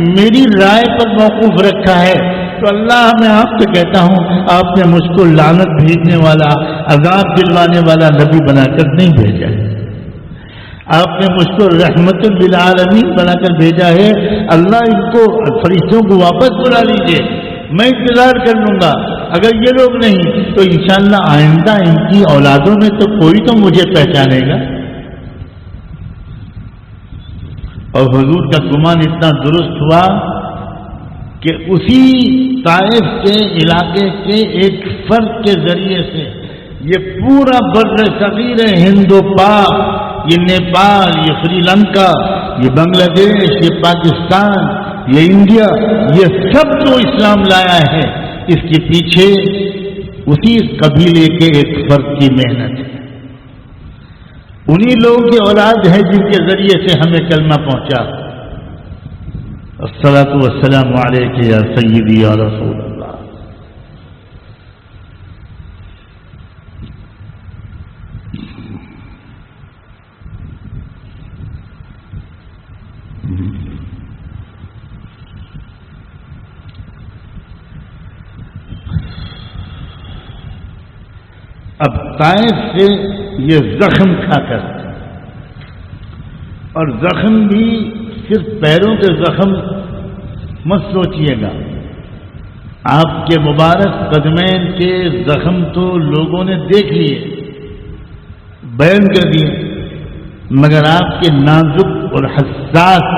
میری رائے پر موقوف رکھا ہے، تو اللہ میں آپ سے کہتا ہوں آپ نے مجھ کو لعنت بھیجنے والا، عذاب دلوانے والا نبی بنا کر نہیں بھیجا ہے، آپ نے مجھ کو رحمت للعالمین بنا کر بھیجا ہے۔ اللہ ان کو فرشتوں کو واپس بلا لیجئے، میں انتظار کر لوں گا، اگر یہ لوگ نہیں تو انشاءاللہ آئندہ ان کی اولادوں میں تو کوئی تو مجھے پہچانے گا۔ اور حضور کا گمان اتنا درست ہوا کہ اسی طائف کے علاقے کے ایک فرد کے ذریعے سے یہ پورا بر صغیر ہند و پاک، یہ نیپال، یہ سری لنکا، یہ بنگلہ دیش، یہ پاکستان، یہ انڈیا، یہ سب جو اسلام لایا ہے اس کے پیچھے اسی قبیلے کے ایک فرد کی محنت ہے، انہی لوگوں کی اولاد ہے جن کے ذریعے سے ہمیں کلمہ پہنچا۔ الصلاۃ والسلام علیک یا سیدی یا رسول اللہ۔ اب طائف سے یہ زخم کھا کر، اور زخم بھی صرف پیروں کے زخم مت سوچئے گا، آپ کے مبارک قدمین کے زخم تو لوگوں نے دیکھ لیے، بیان کر دیے، مگر آپ کے نازک اور حساس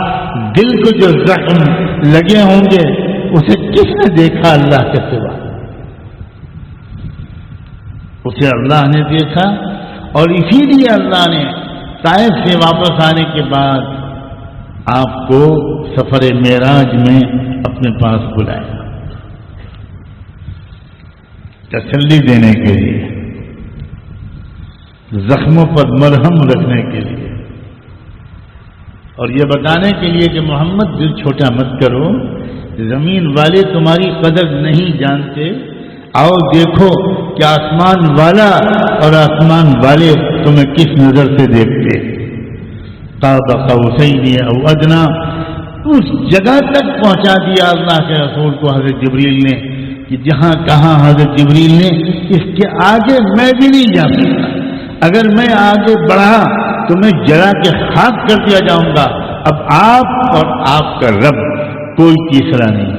دل کو جو زخم لگے ہوں گے اسے کس نے دیکھا اللہ کے سوا؟ اسے اللہ نے دیکھا، اور اسی لیے اللہ نے طائف سے واپس آنے کے بعد آپ کو سفر معراج میں اپنے پاس بلایا، تسلی دینے کے لیے، زخموں پر مرہم رکھنے کے لیے، اور یہ بتانے کے لیے کہ محمد دل چھوٹا مت کرو، زمین والے تمہاری قدر نہیں جانتے، آؤ دیکھو کہ آسمان والا اور آسمان والے تمہیں کس نظر سے دیکھتے۔ قاب قوسین او ادنی، اس جگہ تک پہنچا دیا اللہ کے رسول کو حضرت جبریل نے کہ جہاں کہاں حضرت جبریل نے اس کے آگے میں بھی نہیں جا سکتا، اگر میں آگے بڑھا تو میں جلا کے خاک کر دیا جاؤں گا، اب آپ اور آپ کا رب کوئی تیسرا نہیں۔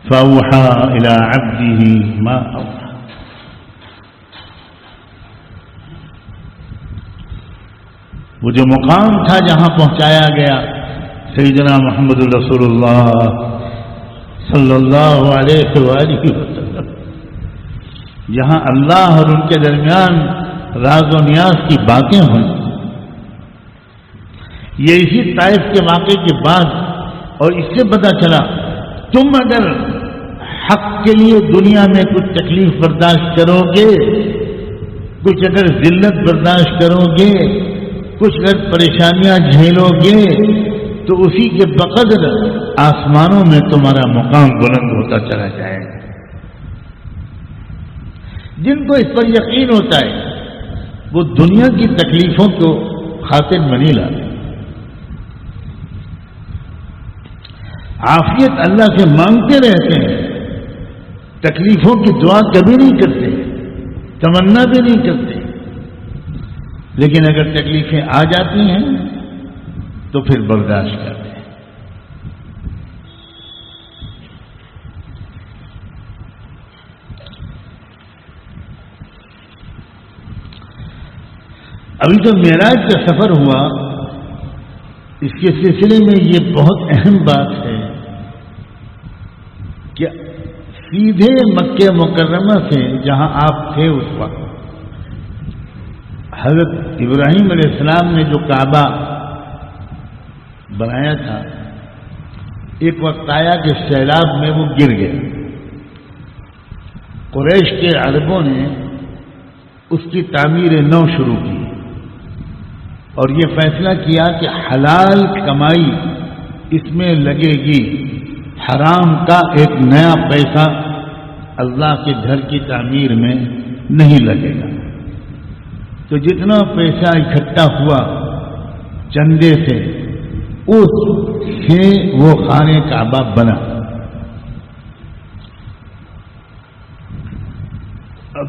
فَأَوْحَىٰ إِلَىٰ عَبْدِهِ مَا أَوْحَىٰ، وہ جو مقام تھا جہاں پہنچایا گیا سیدنا محمد رسول اللہ صلی اللہ علیہ وآلہ وسلم، جہاں اللہ اور ان کے درمیان راز و نیاز کی باتیں ہوئیں، یہ اسی طائف کے واقعے کے بعد، اور اس سے پتہ چلا تم اگر حق کے لیے دنیا میں کچھ تکلیف برداشت کرو گے، کچھ اگر ذلت برداشت کرو گے، کچھ اگر پریشانیاں جھیلو گے، تو اسی کے بقدر آسمانوں میں تمہارا مقام بلند ہوتا چلا جائے گا۔ جن کو اس پر یقین ہوتا ہے وہ دنیا کی تکلیفوں کو خاطر میں نہیں لاتے، عافیت اللہ سے مانگتے رہتے ہیں، تکلیفوں کی دعا کبھی نہیں کرتے، تمنا بھی نہیں کرتے، لیکن اگر تکلیفیں آ جاتی ہیں تو پھر برداشت کرتے ہیں۔ ابھی تو معراج کا سفر ہوا، اس کے سلسلے میں یہ بہت اہم بات ہے کہ سیدھے مکہ مکرمہ سے جہاں آپ تھے اس وقت، حضرت ابراہیم علیہ السلام نے جو کعبہ بنایا تھا، ایک وقت آیا کہ سیلاب میں وہ گر گیا، قریش کے عربوں نے اس کی تعمیر نو شروع کی، اور یہ فیصلہ کیا کہ حلال کمائی اس میں لگے گی، حرام کا ایک نیا پیسہ اللہ کے گھر کی تعمیر میں نہیں لگے گا۔ تو جتنا پیسہ اکٹھا ہوا چندے سے، اس سے وہ خانہ کعبہ بنا. اب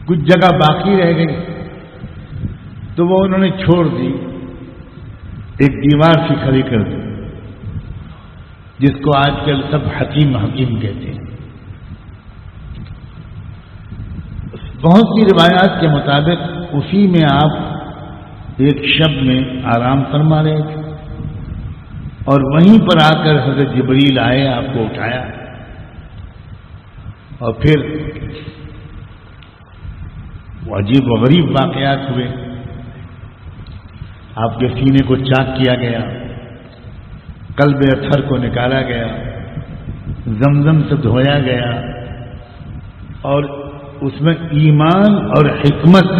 کچھ جگہ باقی رہ گئی تو وہ انہوں نے چھوڑ دی، ایک دیوار سی کھڑی کر دی، جس کو آج کل سب حکیم کہتے ہیں. بہت سی روایات کے مطابق اسی میں آپ ایک شب میں آرام فرما رہے تھے اور وہیں پر آ کر حضرت جبریل آئے، آپ کو اٹھایا اور پھر وہ عجیب و غریب واقعات ہوئے. آپ کے سینے کو چاک کیا گیا، قلب اطہر کو نکالا گیا، زمزم سے دھویا گیا اور اس میں ایمان اور حکمت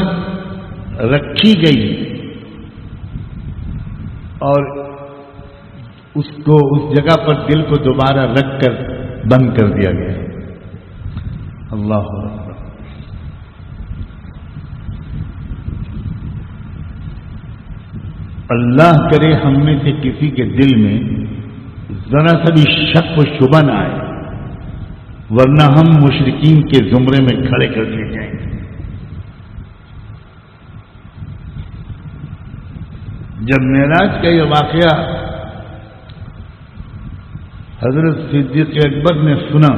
رکھی گئی اور اس کو اس جگہ پر دل کو دوبارہ رکھ کر بند کر دیا گیا. اللہ اکبر. اللہ کرے ہم میں سے کسی کے دل میں ذرا سا بھی شک و شبہ نہ آئے، ورنہ ہم مشرکین کے زمرے میں کھڑے کر دیے جائیں گے. جب معراج کا یہ واقعہ حضرت صدیق اکبر نے سنا،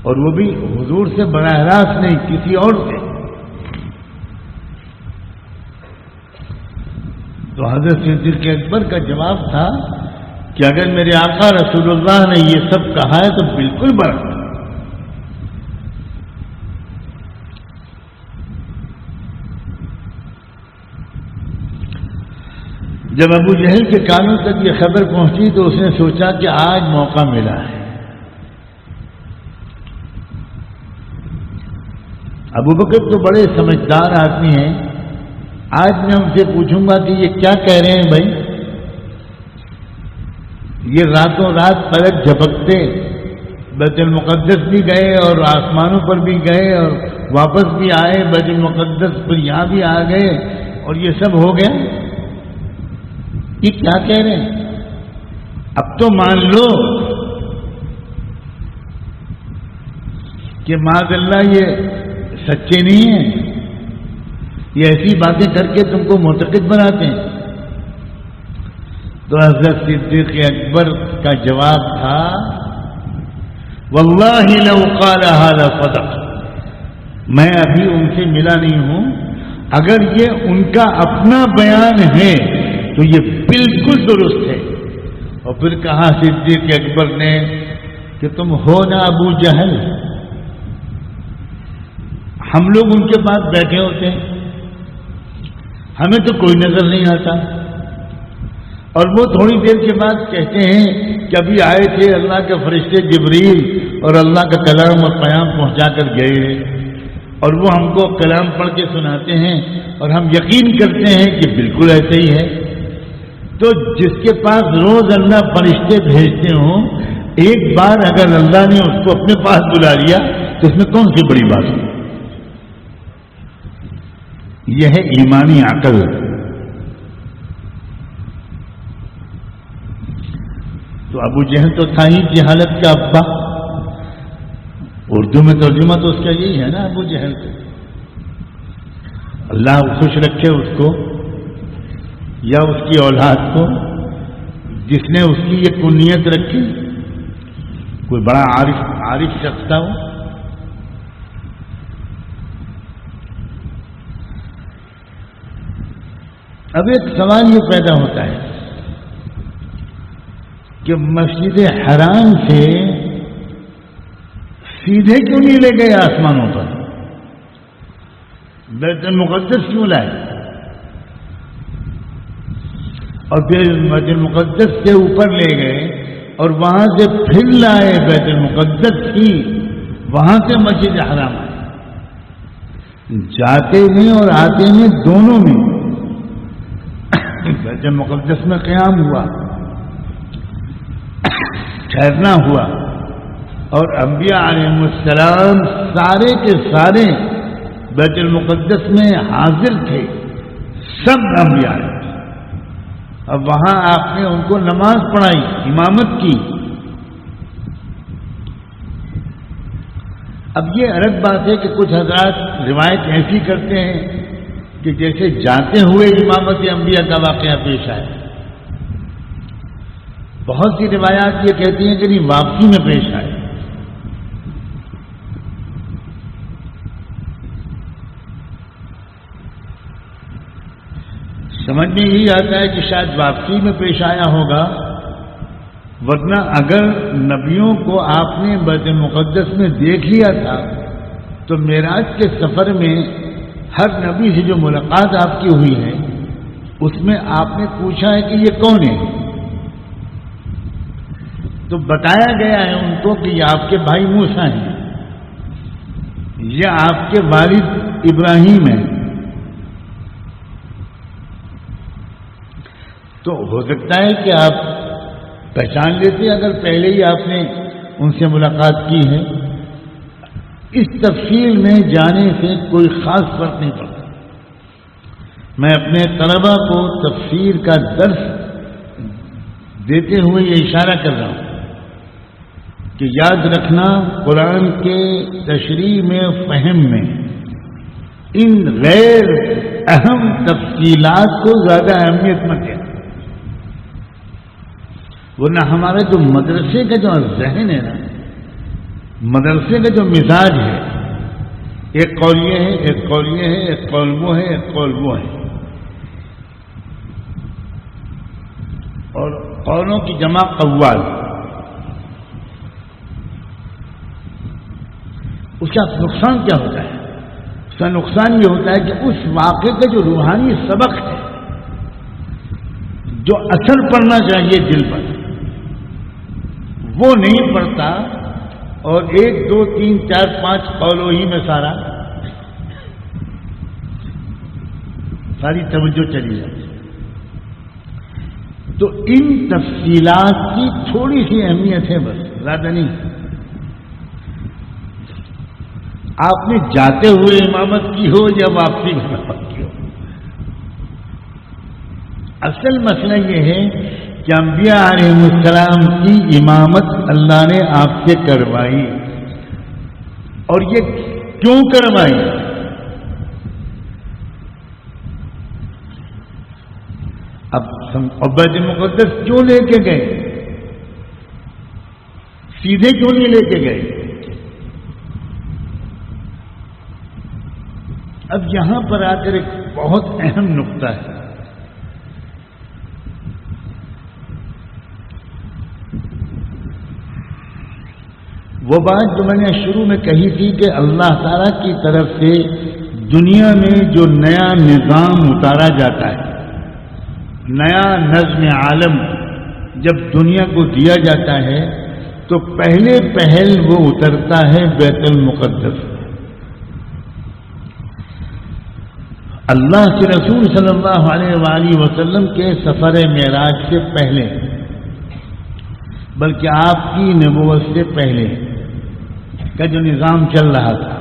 اور وہ بھی حضور سے براہ راست نہیں، کسی اور سے، تو حضرت صدیق اکبر کا جواب تھا کہ اگر میرے آقا رسول اللہ نے یہ سب کہا ہے تو بالکل برابر. جب ابو جہل کے کانوں تک یہ خبر پہنچی تو اس نے سوچا کہ آج موقع ملا ہے. ابو بکر تو بڑے سمجھدار آدمی ہیں. آج میں ان سے پوچھوں گا کہ یہ کیا کہہ رہے ہیں بھائی؟ یہ راتوں رات پلک جھپکتے بیت المقدس بھی گئے اور آسمانوں پر بھی گئے اور واپس بھی آئے بیت المقدس پر، یہاں بھی آ گئے اور یہ سب ہو گیا. یہ کیا کہہ رہے ہیں؟ اب تو مان لو کہ معاذ اللہ یہ سچے نہیں ہیں، یہ ایسی باتیں کر کے تم کو معتقد بناتے ہیں. تو حضرت صدیق اکبر کا جواب تھا واللہ لو قالها لصدق. میں ابھی ان سے ملا نہیں ہوں، اگر یہ ان کا اپنا بیان ہے تو یہ بالکل درست ہے. اور پھر کہا صدیق اکبر نے کہ تم ہو نا ابو جہل، ہم لوگ ان کے پاس بیٹھے ہوتے ہیں، ہمیں تو کوئی نظر نہیں آتا. اور وہ تھوڑی دیر کے بعد کہتے ہیں کہ ابھی آئے تھے اللہ کے فرشتے جبریل اور اللہ کا کلام اور پیام پہنچا کر گئے، اور وہ ہم کو کلام پڑھ کے سناتے ہیں اور ہم یقین کرتے ہیں کہ بالکل ایسے ہی ہے. تو جس کے پاس روز اللہ فرشتے بھیجتے ہوں، ایک بار اگر اللہ نے اس کو اپنے پاس بلا لیا تو اس میں کون سی بڑی بات ہے؟ یہ ہے ایمانی عقل. تو ابو جہل تو تھا ہی جہالت کا ابا. اردو میں ترجمہ تو اس کا یہی ہے نا، ابو جہل کا. اللہ خوش رکھے اس کو یا اس کی اولاد کو جس نے اس کی یہ کنیت رکھی. کوئی بڑا عارف شخص تھا وہ. اب ایک سوال یہ پیدا ہوتا ہے کہ مسجد حرام سے سیدھے کیوں نہیں لے گئے آسمانوں پر؟ بیت المقدس کیوں لائے؟ اور پھر بیت المقدس سے اوپر لے گئے اور وہاں سے پھر لائے بیت المقدس کی، وہاں سے مسجد حرام آئے. جاتے میں اور آتے میں دونوں میں بیت المقدس میں قیام ہوا، ٹھہرنا ہوا، اور انبیاء علیہ السلام سارے کے سارے بیت المقدس میں حاضر تھے. سب انبیاء اب وہاں آپ نے ان کو نماز پڑھائی، امامت کی. اب یہ الگ بات ہے کہ کچھ حضرات روایت ایسی کرتے ہیں کہ جیسے جاتے ہوئے امامت انبیاء کا واقعہ پیش آئے. بہت سی روایات یہ کہتی ہیں کہ نہیں، واپسی میں پیش آئے. سمجھ میں یہی آتا ہے کہ شاید واپسی میں پیش آیا ہوگا، ورنہ اگر نبیوں کو آپ نے بیت المقدس میں دیکھ لیا تھا تو معراج کے سفر میں ہر نبی سے جو ملاقات آپ کی ہوئی ہے اس میں آپ نے پوچھا ہے کہ یہ کون ہے، تو بتایا گیا ہے ان کو کہ یہ آپ کے بھائی موسیٰ ہیں، یہ آپ کے والد ابراہیم ہیں. تو ہو سکتا ہے کہ آپ پہچان لیتے اگر پہلے ہی آپ نے ان سے ملاقات کی ہے. اس تفصیل میں جانے سے کوئی خاص فرق نہیں پڑتا. میں اپنے طلبہ کو تفسیر کا درس دیتے ہوئے یہ اشارہ کر رہا ہوں کہ یاد رکھنا، قرآن کے تشریح میں، فہم میں ان غیر اہم تفصیلات کو زیادہ اہمیت مت دیں، ورنہ ہمارے جو مدرسے کا جو ذہن ہے نا، مدرسے کا جو مزاج ہے، ایک قول یہ ہے، ایک قول یہ ہے، ایک قول وہ ہے، ایک قول وہ ہے، اور قولوں کی جمع قوال. اس کا نقصان کیا ہوتا ہے؟ اس کا نقصان یہ ہوتا ہے کہ اس واقعے کا جو روحانی سبق ہے، جو اثر پڑنا چاہیے دل پر، وہ نہیں پڑتا، اور 1 2 3 4 5 قولوں ہی میں ساری توجہ چلی جاتی. تو ان تفصیلات کی تھوڑی سی اہمیت ہے، بس زیادہ نہیں. آپ نے جاتے ہوئے امامت کی ہو یا واپسی میں امامت کی ہو، اصل مسئلہ یہ ہے کہ انبیاء علیہ السلام کی امامت اللہ نے آپ سے کروائی، اور یہ کیوں کروائی؟ اب بیت المقدس کیوں لے کے گئے؟ سیدھے کیوں نہیں لے کے گئے؟ اب یہاں پر آ کر ایک بہت اہم نقطہ ہے. وہ بات جو میں نے شروع میں کہی تھی کہ اللہ تعالی کی طرف سے دنیا میں جو نیا نظام اتارا جاتا ہے، نیا نظم عالم جب دنیا کو دیا جاتا ہے تو پہلے پہل وہ اترتا ہے بیت المقدس. اللہ کے رسول صلی اللہ علیہ وآلہ وسلم کے سفر معراج سے پہلے، بلکہ آپ کی نبوت سے پہلے کا جو نظام چل رہا تھا،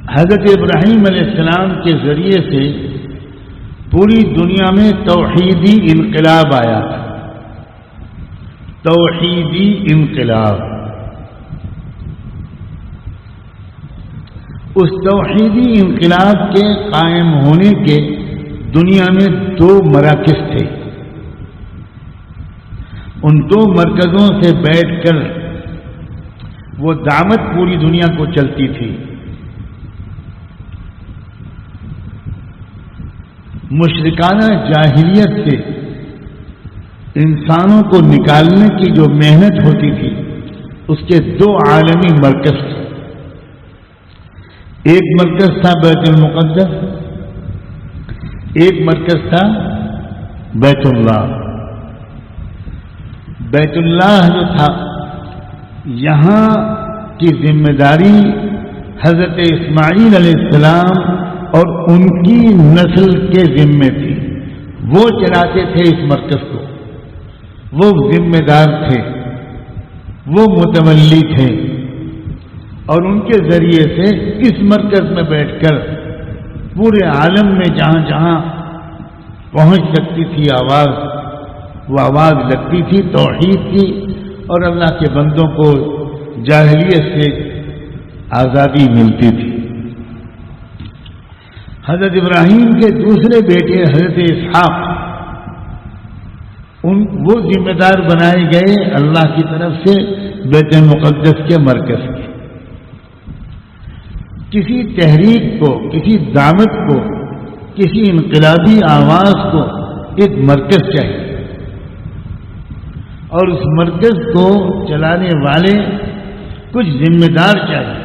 حضرت ابراہیم علیہ السلام کے ذریعے سے پوری دنیا میں توحیدی انقلاب آیا تھا. توحیدی انقلاب. اس توحیدی انقلاب کے قائم ہونے کے دنیا میں 2 مراکز تھے. ان 2 مرکزوں سے بیٹھ کر وہ دعوت پوری دنیا کو چلتی تھی. مشرکانہ جاہلیت سے انسانوں کو نکالنے کی جو محنت ہوتی تھی، اس کے 2 عالمی مرکز تھے. ایک مرکز تھا بیت المقدس، ایک مرکز تھا بیت اللہ. بیت اللہ جو تھا، یہاں کی ذمہ داری حضرت اسماعیل علیہ السلام اور ان کی نسل کے ذمے تھی. وہ چلاتے تھے اس مرکز کو، وہ ذمہ دار تھے، وہ متولی تھے، اور ان کے ذریعے سے اس مرکز میں بیٹھ کر پورے عالم میں جہاں جہاں پہنچ سکتی تھی آواز، وہ آواز لگتی تھی توحید کی، اور اللہ کے بندوں کو جاہلیت سے آزادی ملتی تھی۔ حضرت ابراہیم کے دوسرے بیٹے حضرت اسحاق وہ ذمہ دار بنائے گئے اللہ کی طرف سے بیت المقدس کے مرکز کے۔ کسی تحریک کو، کسی دعوت کو، کسی انقلابی آواز کو ایک مرکز چاہیے، اور اس مرکز کو چلانے والے کچھ ذمہ دار چاہیے۔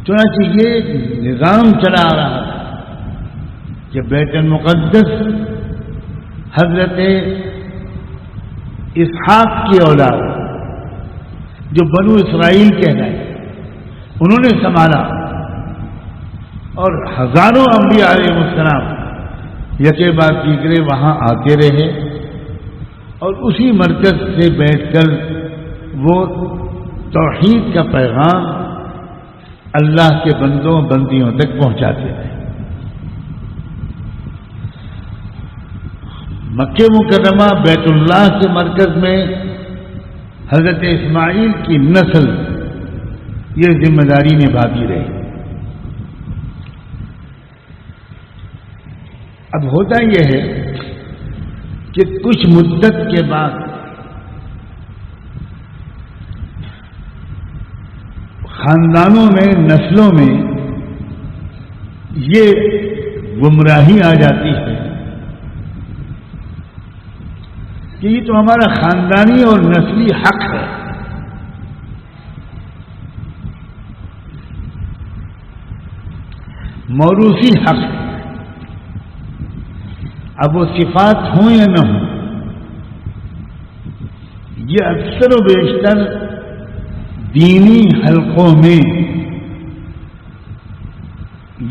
چنانچہ یہ نظام چلا آ رہا تھا کہ بیت المقدس حضرت اسحاق کی اولاد جو بنو اسرائیل کہلائے انہوں نے سنبھالا، اور ہزاروں انبیاء علیہ السلام یکے بعد دیگرے وہاں آتے رہے، اور اسی مرکز سے بیٹھ کر وہ توحید کا پیغام اللہ کے بندوں بندیوں تک پہنچاتے رہے۔ مکہ مکرمہ بیت اللہ کے مرکز میں حضرت اسماعیل کی نسل یہ ذمہ داری نبھاتی رہی۔ اب ہوتا یہ ہے کہ کچھ مدت کے بعد خاندانوں میں، نسلوں میں یہ گمراہی آ جاتی ہے کہ یہ تو ہمارا خاندانی اور نسلی حق ہے، موروثی حق ہے۔ اب وہ صفات ہوں یا نہ ہوں، یہ اکثر و بیشتر دینی حلقوں میں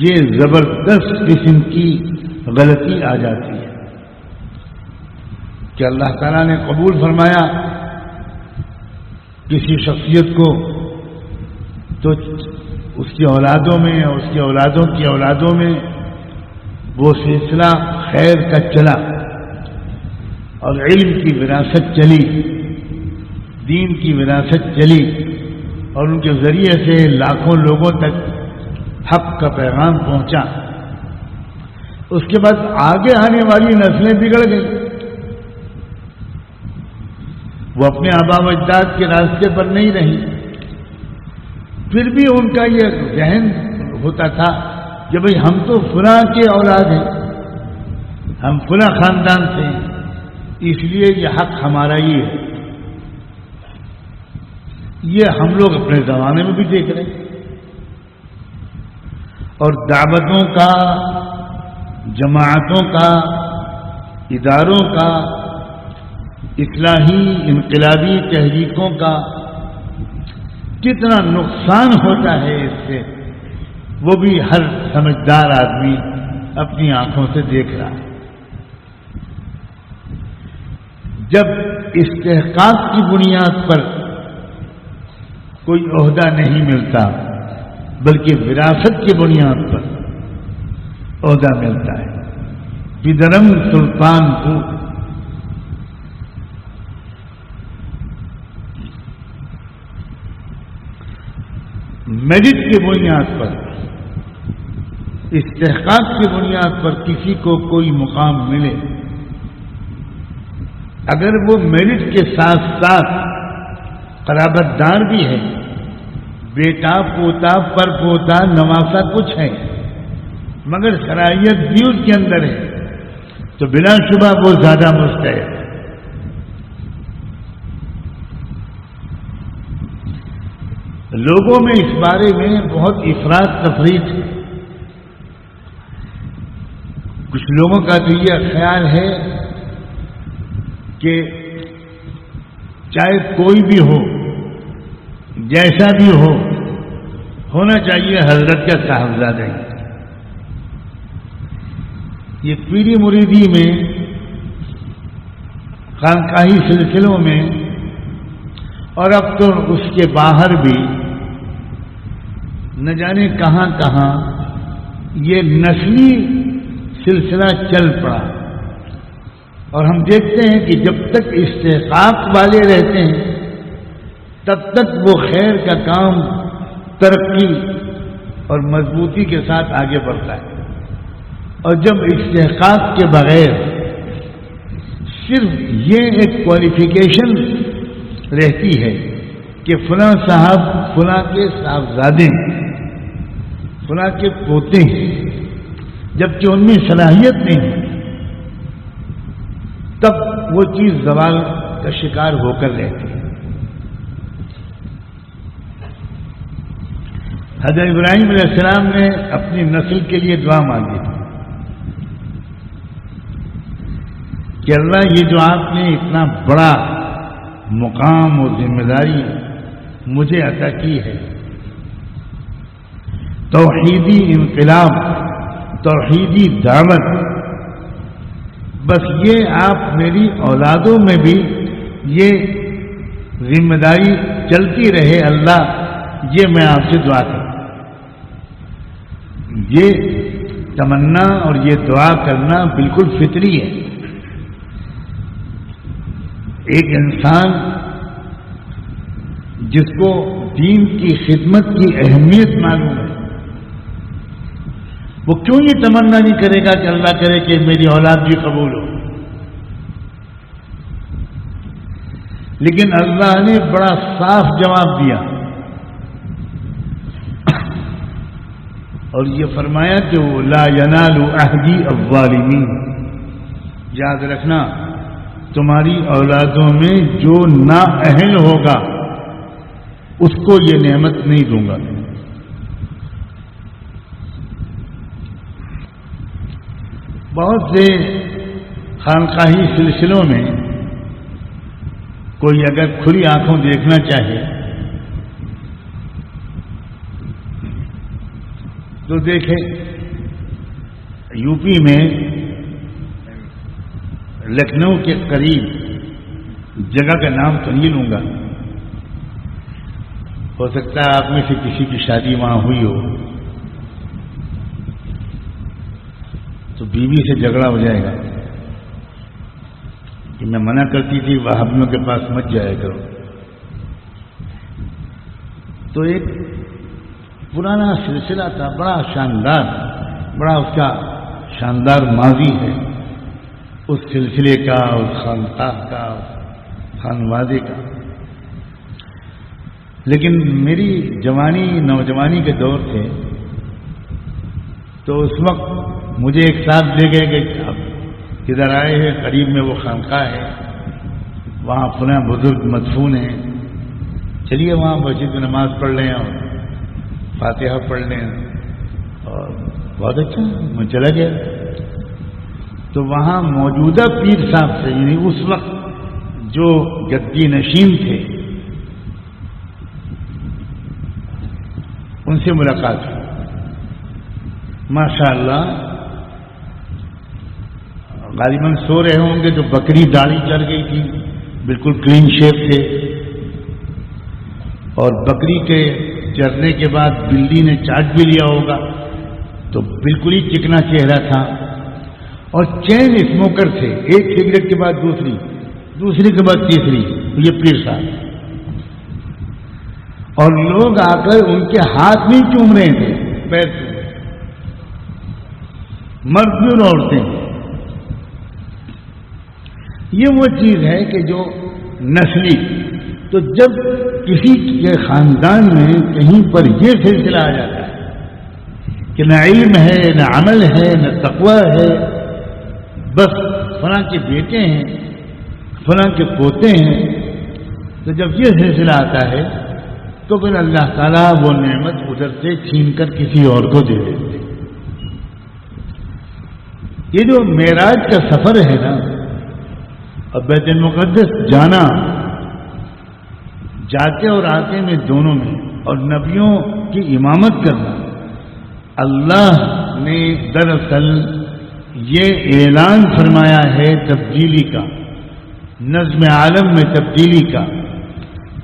یہ زبردست قسم کی غلطی آ جاتی ہے کہ اللہ تعالیٰ نے قبول فرمایا کسی شخصیت کو، تو اس کی اولادوں میں اور اس کی اولادوں کی اولادوں میں وہ سلسلہ خیر کا چلا، اور علم کی وراثت چلی، دین کی وراثت چلی، اور ان کے ذریعے سے لاکھوں لوگوں تک حق کا پیغام پہنچا۔ اس کے بعد آگے آنے والی نسلیں بگڑ گئی، وہ اپنے آبا و اجداد کے راستے پر نہیں رہی۔ پھر بھی ان کا یہ ذہن ہوتا تھا کہ بھئی ہم تو فلاں کے اولاد ہیں، ہم فلاں خاندان سے ہیں، اس لیے یہ حق ہمارا ہی ہے۔ یہ ہم لوگ اپنے زمانے میں بھی دیکھ رہے ہیں، اور دعوتوں کا، جماعتوں کا، اداروں کا، اصلاحی انقلابی تحریکوں کا کتنا نقصان ہوتا ہے اس سے، وہ بھی ہر سمجھدار آدمی اپنی آنکھوں سے دیکھ رہا ہے۔ جب استحقاق کی بنیاد پر کوئی عہدہ نہیں ملتا بلکہ وراثت کی بنیاد پر عہدہ ملتا ہے، بدرم سلطان کو میرٹ کی بنیاد پر، استحقاق کی بنیاد پر کسی کو کوئی مقام ملے، اگر وہ میرٹ کے ساتھ ساتھ قرابت دار بھی ہے، بیٹا پوتا پر پوتا نواسا کچھ ہے، مگر صلاحیت بھی اس کے اندر ہے، تو بلا شبہ وہ زیادہ مستحق ہے۔ لوگوں میں اس بارے میں بہت افراط تفریط ہے۔ کچھ لوگوں کا تو یہ خیال ہے کہ چاہے کوئی بھی ہو، جیسا بھی ہو، ہونا چاہیے حضرت کا صاحبزادہ ہی۔ یہ پیری مریدی میں، خانقاہی سلسلوں میں، اور اب تو اس کے باہر بھی نہ جانے کہاں کہاں یہ نسلی سلسلہ چل پڑا، اور ہم دیکھتے ہیں کہ جب تک استحقاق والے رہتے ہیں تب تک وہ خیر کا کام ترقی اور مضبوطی کے ساتھ آگے بڑھتا ہے، اور جب استحقاق کے بغیر صرف یہ ایک کوالیفیکیشن رہتی ہے کہ فلاں صاحب فلاں کے صاحبزادے فلاں کے پوتے ہیں، جبکہ ان میں صلاحیت نہیں ہے، تب وہ چیز زوال کا شکار ہو کر رہتی ہے۔ حضرت ابراہیم علیہ السلام نے اپنی نسل کے لیے دعا مانگی تھی کہ اللہ یہ جو آپ نے اتنا بڑا مقام اور ذمہ داری مجھے عطا کی ہے، توحیدی انقلاب، توحیدی دعوت، بس یہ آپ میری اولادوں میں بھی یہ ذمہ داری چلتی رہے اللہ، یہ میں آپ سے دعا کروں۔ یہ تمنا اور یہ دعا کرنا بالکل فطری ہے۔ ایک انسان جس کو دین کی خدمت کی اہمیت معلوم ہے، وہ کیوں یہ تمنا نہیں کرے گا کہ اللہ کرے کہ میری اولاد بھی قبول ہو؟ لیکن اللہ نے بڑا صاف جواب دیا اور یہ فرمایا کہ وہ لا ینال عہدی الظالمین، یاد رکھنا تمہاری اولادوں میں جو نااہل ہوگا اس کو یہ نعمت نہیں دوں گا۔ بہت سے خانقاہی سلسلوں میں کوئی اگر کھلی آنکھوں دیکھنا چاہے تو دیکھے، یو پی میں لکھنؤ کے قریب جگہ کا نام تو نہیں لوں گا، ہو سکتا ہے آپ میں سے کسی کی شادی وہاں ہوئی ہو تو بیوی سے جھگڑا ہو جائے گا کہ میں منع کرتی تھی وہابیوں کے پاس مت جایا کرو۔ تو ایک پرانا سلسلہ تھا، بڑا شاندار، بڑا اس کا شاندار ماضی ہے اس سلسلے کا، اس خانقاہ کا، خانوادے کا۔ لیکن میری جوانی نوجوانی کے دور تھے تو اس وقت مجھے ایک ساتھ لے گئے کہ اب کدھر آئے ہیں، قریب میں وہ خانقاہ ہے، وہاں فلاں بزرگ مدفون ہیں، چلیے وہاں مسجد میں نماز پڑھ لیں اور فاتحہ پڑھ لیں۔ اور بہت اچھا، میں چلا گیا تو وہاں موجودہ پیر صاحب سے، یعنی اس وقت جو گدی نشین تھے، ان سے ملاقات ہوئی۔ ماشاء اللہ غالباً سو رہے ہوں گے تو بکری داڑھی چڑھ گئی تھی، بالکل کلین شیپ تھے، اور بکری کے چرنے کے بعد بلی نے چاٹ بھی لیا ہوگا تو بالکل ہی چکنا چہرہ تھا، اور چین اسموکر تھے، ایک سگریٹ کے بعد دوسری، دوسری کے بعد تیسری، یہ پیر صاحب، اور لوگ آ کر ان کے ہاتھ نہیں چوم رہے تھے، پیر چوم رہے، مرد بھی اور عورتیں۔ یہ وہ چیز ہے کہ جو نسلی، تو جب کسی کے خاندان میں کہیں پر یہ سلسلہ آ جاتا ہے کہ نہ علم ہے، نہ عمل ہے، نہ تقوی ہے، بس فلاں کے بیٹے ہیں، فلاں کے پوتے ہیں، تو جب یہ سلسلہ آتا ہے تو پھر اللہ تعالیٰ وہ نعمت ادھر سے چھین کر کسی اور کو دے دیتے۔ یہ جو معراج کا سفر ہے نا، اور بیت المقدس جانا، جاتے اور آتے میں دونوں میں، اور نبیوں کی امامت کرنا، اللہ نے دراصل یہ اعلان فرمایا ہے تبدیلی کا، نظم عالم میں تبدیلی کا،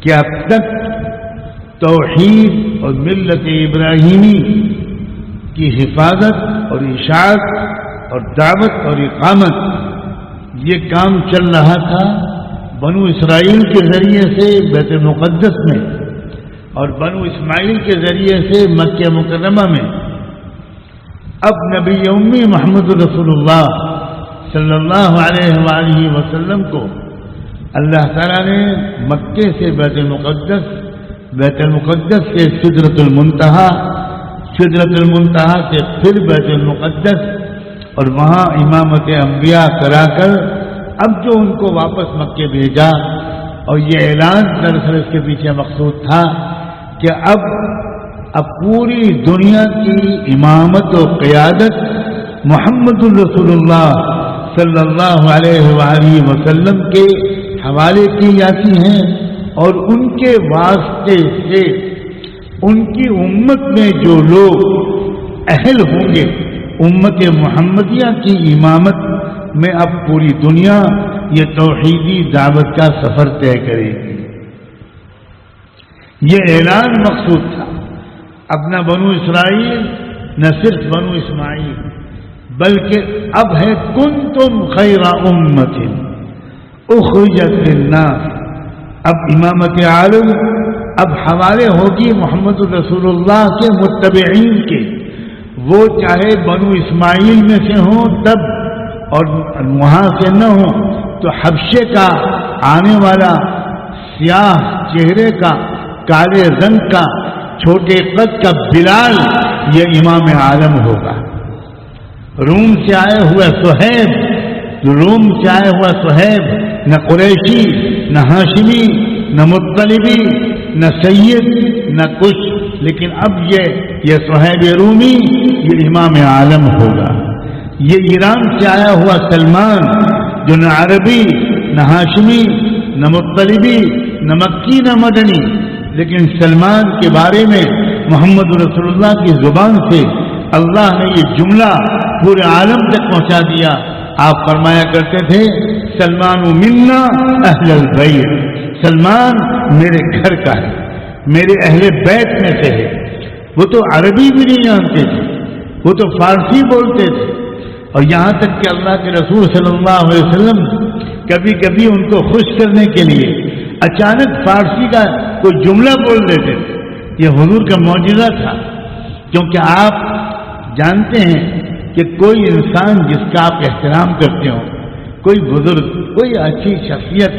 کہ اب تک توحید اور ملت ابراہیمی کی حفاظت اور اشاعت اور دعوت اور اقامت، یہ کام چل رہا تھا بنو اسرائیل کے ذریعے سے بیت المقدس میں اور بنو اسماعیل کے ذریعے سے مکہ مکرمہ میں۔ اب نبی امی محمد رسول اللہ صلی اللہ علیہ وآلہ وسلم کو اللہ تعالیٰ نے مکے سے بیت المقدس، بیت المقدس سے سدرۃ المنتہا، سدرۃ المنتہا سے پھر بیت المقدس اور وہاں امامت انبیاء کرا کر اب جو ان کو واپس مکے بھیجا۔ اور یہ اعلان دراصل اس کے پیچھے مقصود تھا کہ اب پوری دنیا کی امامت و قیادت محمد الرسول اللہ صلی اللہ علیہ وآلہ وسلم کے حوالے کی جاتی ہیں، اور ان کے واسطے سے ان کی امت میں جو لوگ اہل ہوں گے امت محمدیہ کی امامت میں، اب پوری دنیا یہ توحیدی دعوت کا سفر طے کرے گی۔ یہ اعلان مقصود تھا۔ اب نہ بنو اسرائیل نہ صرف بنو اسماعیل، بلکہ اب ہے کنتم خیر امت اخرجت للناس۔ اب امامت عالم اب حوالے ہوگی محمد رسول اللہ کے متبعین کے، وہ چاہے بنو اسماعیل میں سے ہوں تب اور وہاں سے نہ ہوں، تو حبشے کا آنے والا سیاہ چہرے کا، کالے رنگ کا، چھوٹے قد کا بلال یہ امام عالم ہوگا۔ روم سے آئے ہوئے صہیب، روم سے آئے ہوا صہیب نہ قریشی نہ ہاشمی نہ مطلبی نہ سید نہ کچھ، لیکن اب یہ صہیب رومی یہ امام عالم ہوگا۔ یہ ایران سے آیا ہوا سلمان جو نہ عربی نہ ہاشمی نہ مطلبی نہ مکی نہ مدنی، لیکن سلمان کے بارے میں محمد رسول اللہ کی زبان سے اللہ نے یہ جملہ پورے عالم تک پہنچا دیا۔ آپ فرمایا کرتے تھے سلمان منا اہل البیت، سلمان میرے گھر کا ہے، میرے اہل بیت میں سے ہے۔ وہ تو عربی بھی نہیں جانتے تھے، وہ تو فارسی بولتے تھے، اور یہاں تک کہ اللہ کے رسول صلی اللہ علیہ وسلم کبھی کبھی ان کو خوش کرنے کے لیے اچانک فارسی کا کوئی جملہ بول دیتے تھے۔ یہ حضور کا معجزہ تھا، کیونکہ آپ جانتے ہیں کہ کوئی انسان جس کا آپ احترام کرتے ہو، کوئی بزرگ، کوئی اچھی شخصیت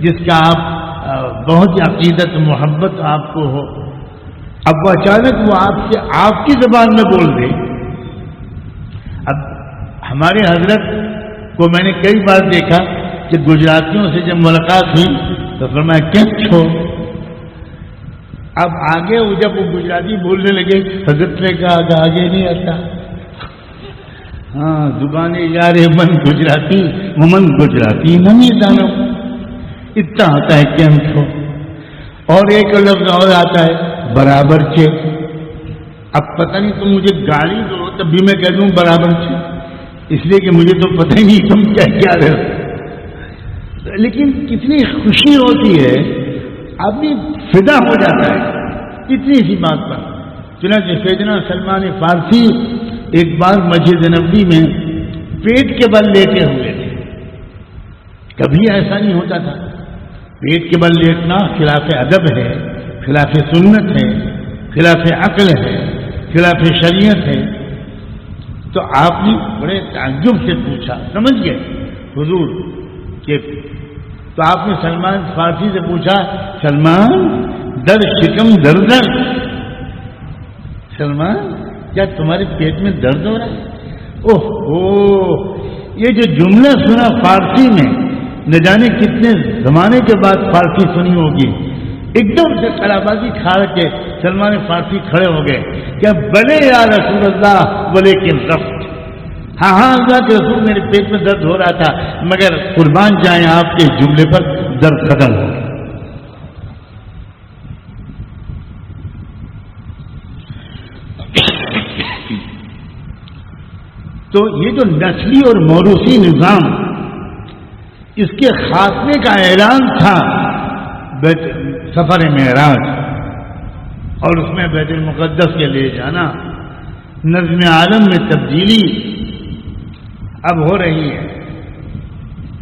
جس کا آپ بہت عقیدت محبت آپ کو ہو، اب وہ اچانک وہ آپ سے آپ کی زبان میں بول دے۔ اب ہمارے حضرت کو میں نے کئی بار دیکھا کہ گجراتیوں سے جب ملاقات ہوئی تو فرمایا کیا چھو، اب آگے جب وہ گجراتی بولنے لگے حضرت نے کہا کہ آگے نہیں آتا، ہاں زبان یار من گجراتی من گجراتی نہیں جانو، اتنا آتا ہے کیم چھو، اور ایک لفظ اور آتا ہے برابر چے۔ اب پتہ نہیں تم مجھے گالی دو تب بھی میں کہہ دوں برابر چے، اس لیے کہ مجھے تو پتہ ہی نہیں تم کیا رہے، لیکن کتنی خوشی ہوتی ہے، آدمی فدا ہو جاتا ہے کتنی سی بات پر۔ چنانچہ سیدنا سلمان فارسی ایک بار مسجد نبوی میں پیٹ کے بل لیٹے ہوئے تھے، کبھی ایسا نہیں ہوتا تھا، پیٹ کے بل لیٹنا خلاف ادب ہے، خلاف سنت ہے، خلاف عقل ہے، خلاف شریعت ہے۔ تو آپ نے بڑے تعجب سے پوچھا، سمجھ گئے حضور کہ، تو آپ نے سلمان فارسی سے پوچھا سلمان در شکم درد، سلمان کیا تمہارے پیٹ میں درد ہو رہا ہے؟ اوہ یہ جو جملہ سنا فارسی میں، نہ جانے کتنے زمانے کے بعد فارسی سنی ہوگی، ایک دم سے خرابازی کھا کے سلمان فارسی کھڑے ہو گئے کہ بلے یا رسول اللہ بولے کہ رفت، ہاں اللہ کے رسول میرے پیٹ میں درد ہو رہا تھا، مگر قربان جائیں آپ کے جملے پر درد ختم ہو گیا۔ تو یہ جو نسلی اور موروثی نظام، اس کے خاتمے کا اعلان تھا سفر معراج، اور اس میں بیت المقدس کے لے جانا، نظم عالم میں تبدیلی اب ہو رہی ہے.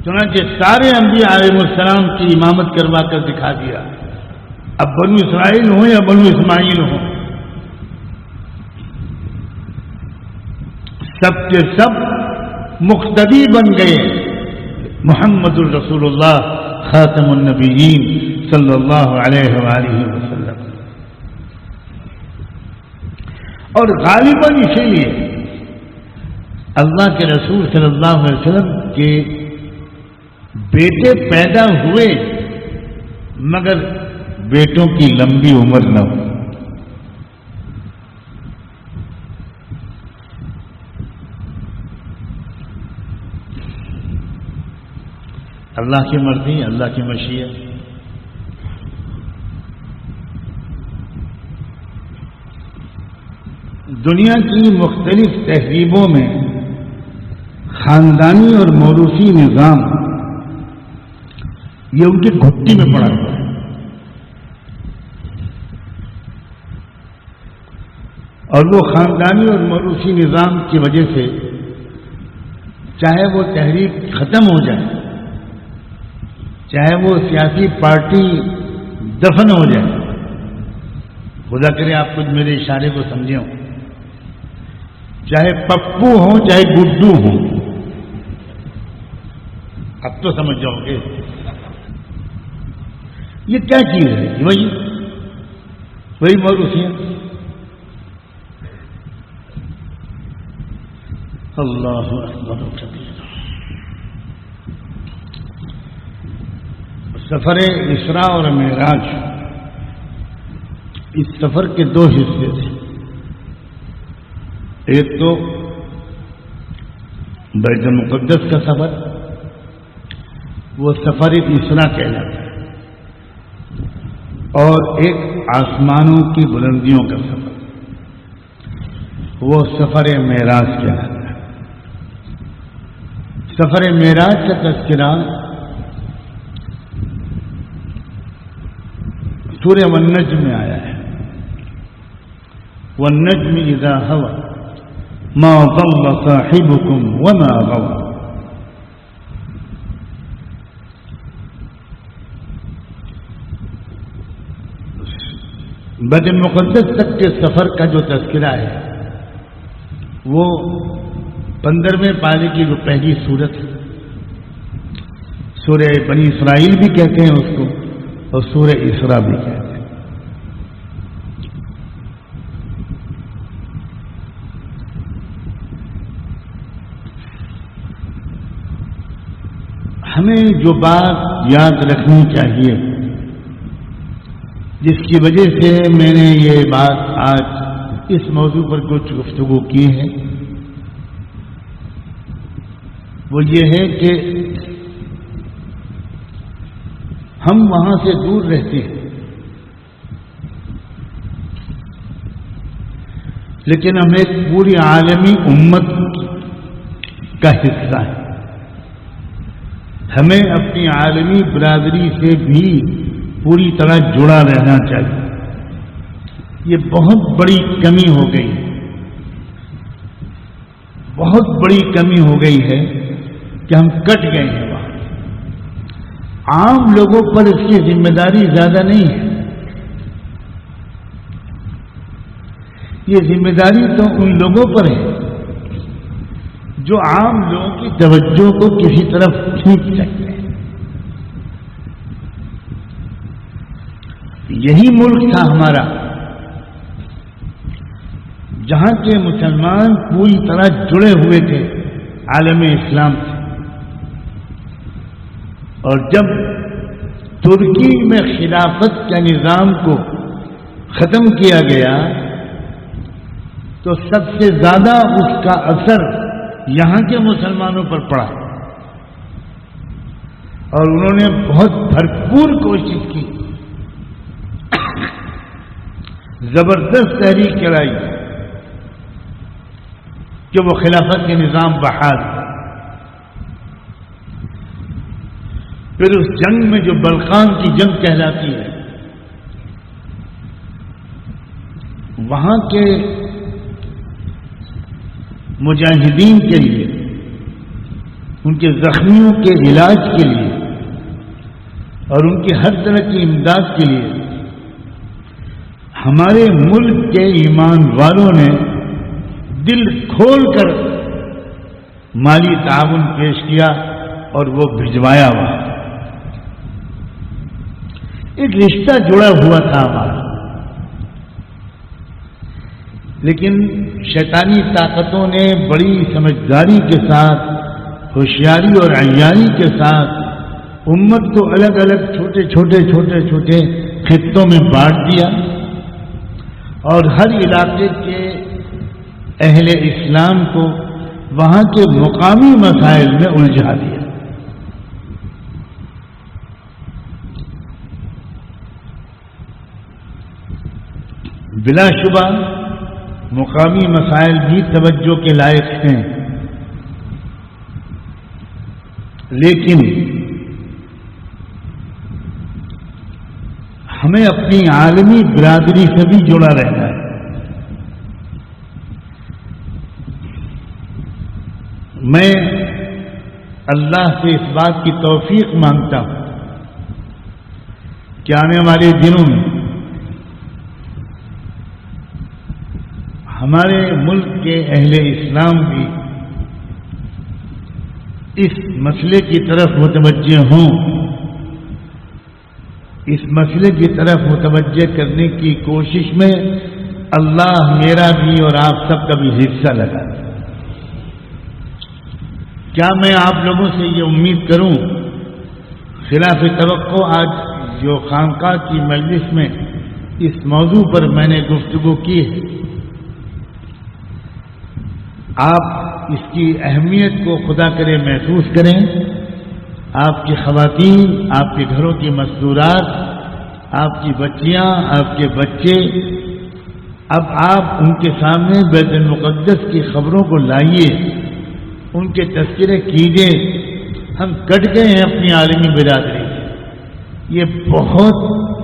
چنانچہ سارے انبیاء علیہ السلام کی امامت کروا کر دکھا دیا. اب بنو اسرائیل ہوں یا بنو اسماعیل ہوں، سب کے سب مقتدی بن گئے محمد الرسول اللہ خاتم النبیین صلی اللہ علیہ وآلہ وسلم. اور غالباً اسی لیے اللہ کے رسول صلی اللہ علیہ وسلم کے بیٹے پیدا ہوئے مگر بیٹوں کی لمبی عمر نہ ہو. اللہ کی مرضی، اللہ کی مشیت. دنیا کی مختلف تہذیبوں میں خاندانی اور موروثی نظام یہ ان کی گھٹی میں پڑا ہوا ہے. اور وہ خاندانی اور موروثی نظام کی وجہ سے چاہے وہ تحریک ختم ہو جائے، چاہے وہ سیاسی پارٹی دفن ہو جائے، خدا کرے آپ کچھ میرے اشارے کو سمجھے ہوں، چاہے پپو ہوں چاہے گڈو ہوں، اب تو سمجھ جاؤ گے یہ کیا چیز ہے. وہی موروثیت. اللہ اکبر. سفر اسراء اور معراج، اس سفر کے دو حصے تھے. ایک تو بیت المقدس کا سفر، وہ سفر اسراء کہلاتا ہے، اور ایک آسمانوں کی بلندیوں کا سفر، وہ سفر معراج کہلاتا ہے. سفر معراج کا تذکرہ سورہ والنجم میں آیا ہے. والنجم اذا هوى ما ضل صاحبكم وما غوى. بیت المقدس تک کے سفر کا جو تذکرہ ہے وہ 15ویں پارے کی جو پہلی سورت ہے، سورہ بنی اسرائیل بھی کہتے ہیں اس کو، اور سورہ اسراء بھی کہتے ہیں. ہمیں جو بات یاد رکھنی چاہیے، جس کی وجہ سے میں نے یہ بات آج اس موضوع پر کچھ گفتگو کی ہے، وہ یہ ہے کہ ہم وہاں سے دور رہتے ہیں، لیکن ہم ایک پوری عالمی امت کا حصہ ہیں. ہمیں اپنی عالمی برادری سے بھی پوری طرح جڑا رہنا چاہیے. یہ بہت بڑی کمی ہو گئی، بہت بڑی کمی ہو گئی ہے کہ ہم کٹ گئے ہیں. وہاں عام لوگوں پر اس کی ذمہ داری زیادہ نہیں ہے. یہ ذمہ داری تو ان لوگوں پر ہے جو عام لوگوں کی توجہ کو کسی طرف کھینچ سکتے ہیں. یہی ملک تھا ہمارا جہاں کے مسلمان پوری طرح جڑے ہوئے تھے عالم اسلام سے. اور جب ترکی میں خلافت کے نظام کو ختم کیا گیا تو سب سے زیادہ اس کا اثر یہاں کے مسلمانوں پر پڑا، اور انہوں نے بہت بھرپور کوشش کی، زبردست تحریک چلائی کہ وہ خلافت کے نظام بحال. پھر اس جنگ میں جو بلقان کی جنگ کہلاتی ہے، وہاں کے مجاہدین کے لیے، ان کے زخمیوں کے علاج کے لیے اور ان کی ہر طرح کی امداد کے لیے ہمارے ملک کے ایمان والوں نے دل کھول کر مالی تعاون پیش کیا اور وہ بھجوایا ہوا ایک رشتہ جڑا ہوا تھا ہمارا، لیکن شیطانی طاقتوں نے بڑی سمجھداری کے ساتھ، ہوشیاری اور عیاری کے ساتھ امت کو الگ الگ چھوٹے چھوٹے خطوں میں بانٹ دیا اور ہر علاقے کے اہل اسلام کو وہاں کے مقامی مسائل میں الجھا دیا۔ بلا شبہ مقامی مسائل بھی توجہ کے لائق ہیں، لیکن ہمیں اپنی عالمی برادری سے بھی جڑا رہنا ہے۔ میں اللہ سے اس بات کی توفیق مانگتا ہوں کہ آنے والے دنوں میں ہمارے ملک کے اہل اسلام بھی اس مسئلے کی طرف متوجہ ہوں، اس مسئلے کی طرف متوجہ کرنے کی کوشش میں اللہ میرا بھی اور آپ سب کا بھی حصہ لگا۔ کیا میں آپ لوگوں سے یہ امید کروں، خلاف توقع آج جو خانقاہ کی مجلس میں اس موضوع پر میں نے گفتگو کی ہے، آپ اس کی اہمیت کو خدا کرے محسوس کریں۔ آپ کی خواتین، آپ کے گھروں کی مستورات، آپ کی بچیاں، آپ کے بچے، اب آپ ان کے سامنے بیت المقدس کی خبروں کو لائیے، ان کے تذکرے کیجیے۔ ہم کٹ گئے ہیں اپنی عالمی برادری سے، یہ بہت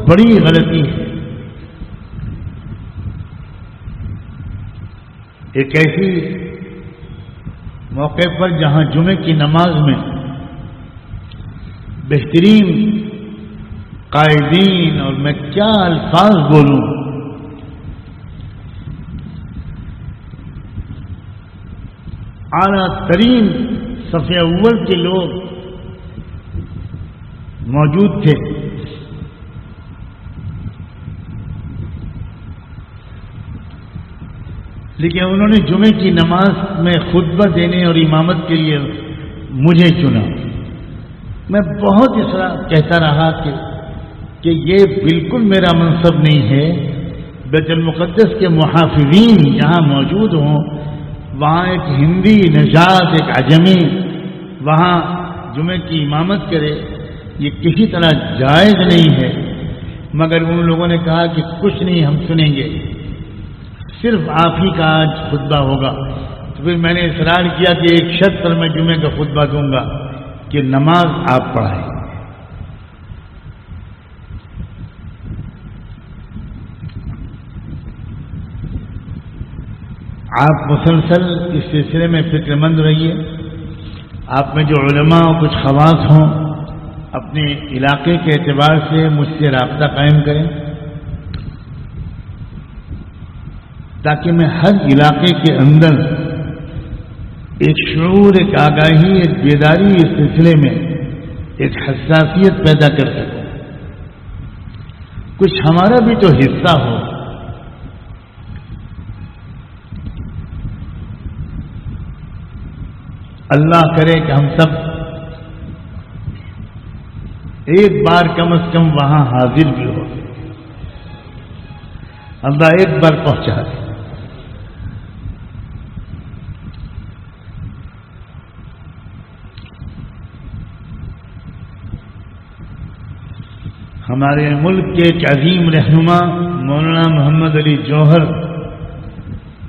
بڑی غلطی ہے۔ ایک ایسی موقع پر جہاں جمعے کی نماز میں بہترین قائدین، اور میں کیا الفاظ بولوں، اعلیٰ ترین صف اول کے لوگ موجود تھے، لیکن انہوں نے جمعے کی نماز میں خطبہ دینے اور امامت کے لیے مجھے چنا۔ میں بہت اس طرح کہتا رہا کہ یہ بالکل میرا منصب نہیں ہے۔ بیت المقدس کے محافظین جہاں موجود ہوں، وہاں ایک ہندی نژاد، ایک عجمی وہاں جمعے کی امامت کرے، یہ کسی طرح جائز نہیں ہے۔ مگر ان لوگوں نے کہا کہ کچھ نہیں، ہم سنیں گے، صرف آپ ہی کا آج خطبہ ہوگا۔ تو پھر میں نے اصرار کیا کہ ایک شرط پر میں جمعے کا خطبہ دوں گا کہ نماز آپ پڑھائیں۔ آپ مسلسل اس سلسلے میں فکر مند رہیے۔ آپ میں جو علماء اور کچھ خواص ہوں، اپنے علاقے کے اعتبار سے مجھ سے رابطہ قائم کریں، تاکہ میں ہر علاقے کے اندر ایک شعور، ایک آگاہی، ایک بیداری اس سلسلے میں ایک حساسیت پیدا کر سکوں، کچھ ہمارا بھی تو حصہ ہو۔ اللہ کرے کہ ہم سب ایک بار کم از کم وہاں حاضر بھی ہو، اللہ ایک بار پہنچا دے۔ ہمارے ملک کے ایک عظیم رہنما مولانا محمد علی جوہر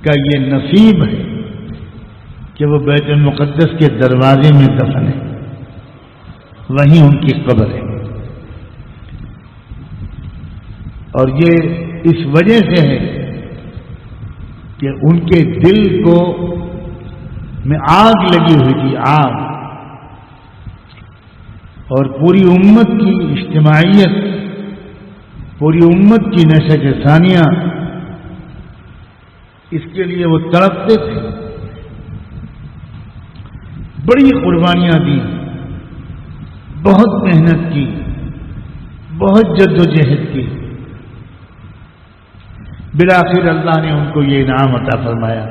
کا یہ نصیب ہے کہ وہ بیت المقدس کے دروازے میں دفن ہے، وہیں ان کی قبر ہے، اور یہ اس وجہ سے ہے کہ ان کے دل کو میں آگ لگی ہوئی تھی، آگ، اور پوری امت کی اجتماعیت، پوری امت کی نشست ثانیہ، اس کے لیے وہ تڑپتے تھے، بڑی قربانیاں دی، بہت محنت کی، بہت جد و جہد کی، بالآخر اللہ نے ان کو یہ انعام عطا فرمایا۔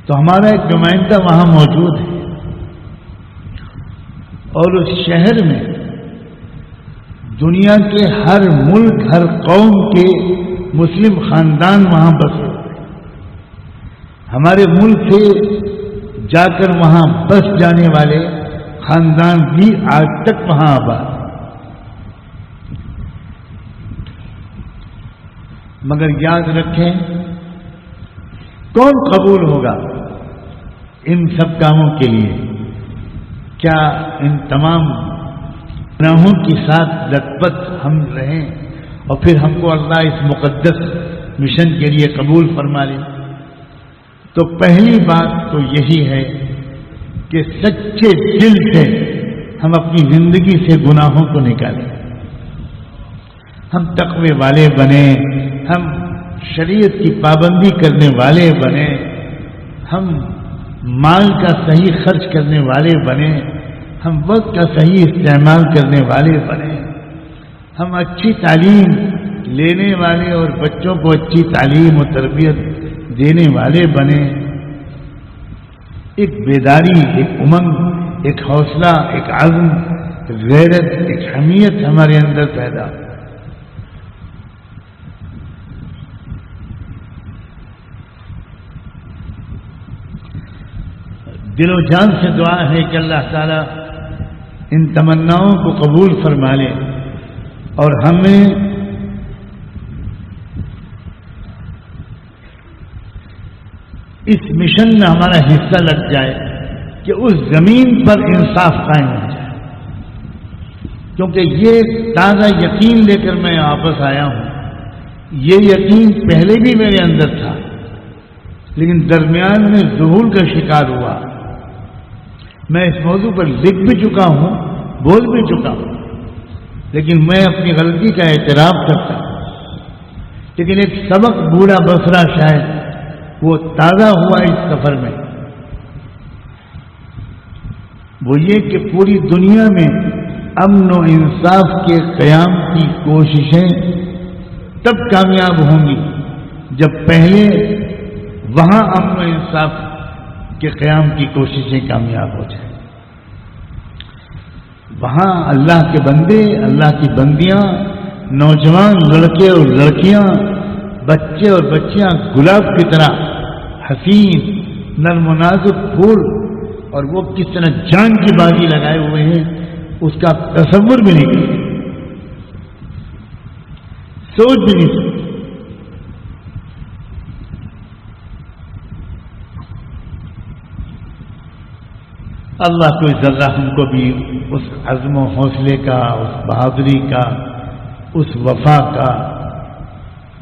تو ہمارا ایک نمائندہ وہاں موجود ہے، اور اس شہر میں دنیا کے ہر ملک، ہر قوم کے مسلم خاندان وہاں بسے ہوئے ہیں۔ ہمارے ملک سے جا کر وہاں بس جانے والے خاندان بھی آج تک وہاں آباد، مگر یاد رکھیں کون قبول ہوگا ان سب کاموں کے لیے؟ کیا ان تمام گناہوں کے ساتھ لت پت ہم رہیں اور پھر ہم کو اللہ اس مقدس مشن کے لیے قبول فرما لے؟ تو پہلی بات تو یہی ہے کہ سچے دل سے ہم اپنی زندگی سے گناہوں کو نکالیں، ہم تقوی والے بنیں، ہم شریعت کی پابندی کرنے والے بنیں، ہم مال کا صحیح خرچ کرنے والے بنیں، ہم وقت کا صحیح استعمال کرنے والے بنیں، ہم اچھی تعلیم لینے والے اور بچوں کو اچھی تعلیم و تربیت دینے والے بنیں، ایک بیداری، ایک امنگ، ایک حوصلہ، ایک عزم، ایک غیرت، ایک حمیت ہمارے اندر پیدا ہو۔ دل و جان سے دعا ہے کہ اللہ تعالیٰ ان تمناؤں کو قبول فرما لے اور ہمیں اس مشن میں ہمارا حصہ لگ جائے کہ اس زمین پر انصاف قائم ہو جائے، کیونکہ یہ تازہ یقین لے کر میں واپس آیا ہوں۔ یہ یقین پہلے بھی میرے اندر تھا، لیکن درمیان میں ظہور کا شکار ہوا۔ میں اس موضوع پر لکھ بھی چکا ہوں، بول بھی چکا ہوں، لیکن میں اپنی غلطی کا اعتراف کرتا ہوں۔ لیکن ایک سبق بوڑھا بسرا شاید وہ تازہ ہوا اس سفر میں، وہ یہ کہ پوری دنیا میں امن و انصاف کے قیام کی کوششیں تب کامیاب ہوں گی جب پہلے وہاں امن و انصاف کے قیام کی کوششیں کامیاب ہو جائیں۔ وہاں اللہ کے بندے، اللہ کی بندیاں، نوجوان لڑکے اور لڑکیاں، بچے اور بچیاں گلاب کی طرح حسین، نرم و نازک پھول، اور وہ کس طرح جان کی بازی لگائے ہوئے ہیں اس کا تصور بھی نہیں کرتے، سوچ بھی نہیں سکتے۔ اللہ کوئی ذرہ ہم کو بھی اس عزم و حوصلے کا، اس بہادری کا، اس وفا کا،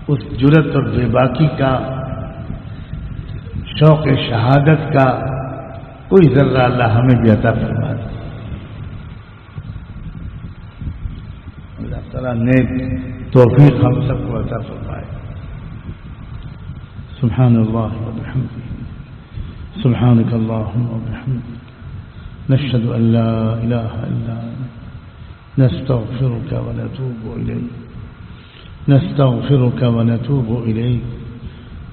اس جرت اور بے باکی کا، شوق شہادت کا کوئی ذرہ اللہ ہمیں بھی عطا فرما دے۔ اللہ تعالیٰ نے توفیق ہم سب کو عطا فرمائے۔ سبحان اللہ و بحمدہ، سبحانک اللہم و بحمدک، نشهد أن لا إله إلا أنت، نستغفرك ونتوب إليك، نستغفرك ونتوب إليك،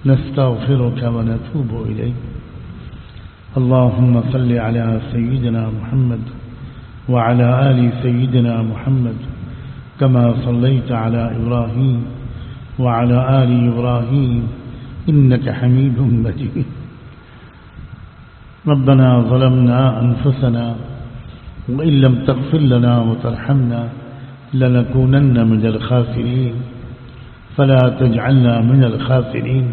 نستغفرك ونتوب إليك۔ اللهم صل على سيدنا محمد وعلى آل سيدنا محمد كما صليت على إبراهيم وعلى آل إبراهيم إنك حميد مجيد۔ ربنا ظلمنا أنفسنا وإن لم تغفر لنا وترحمنا لنكونن من الخاسرين، فلا تجعلنا من الخاسرين،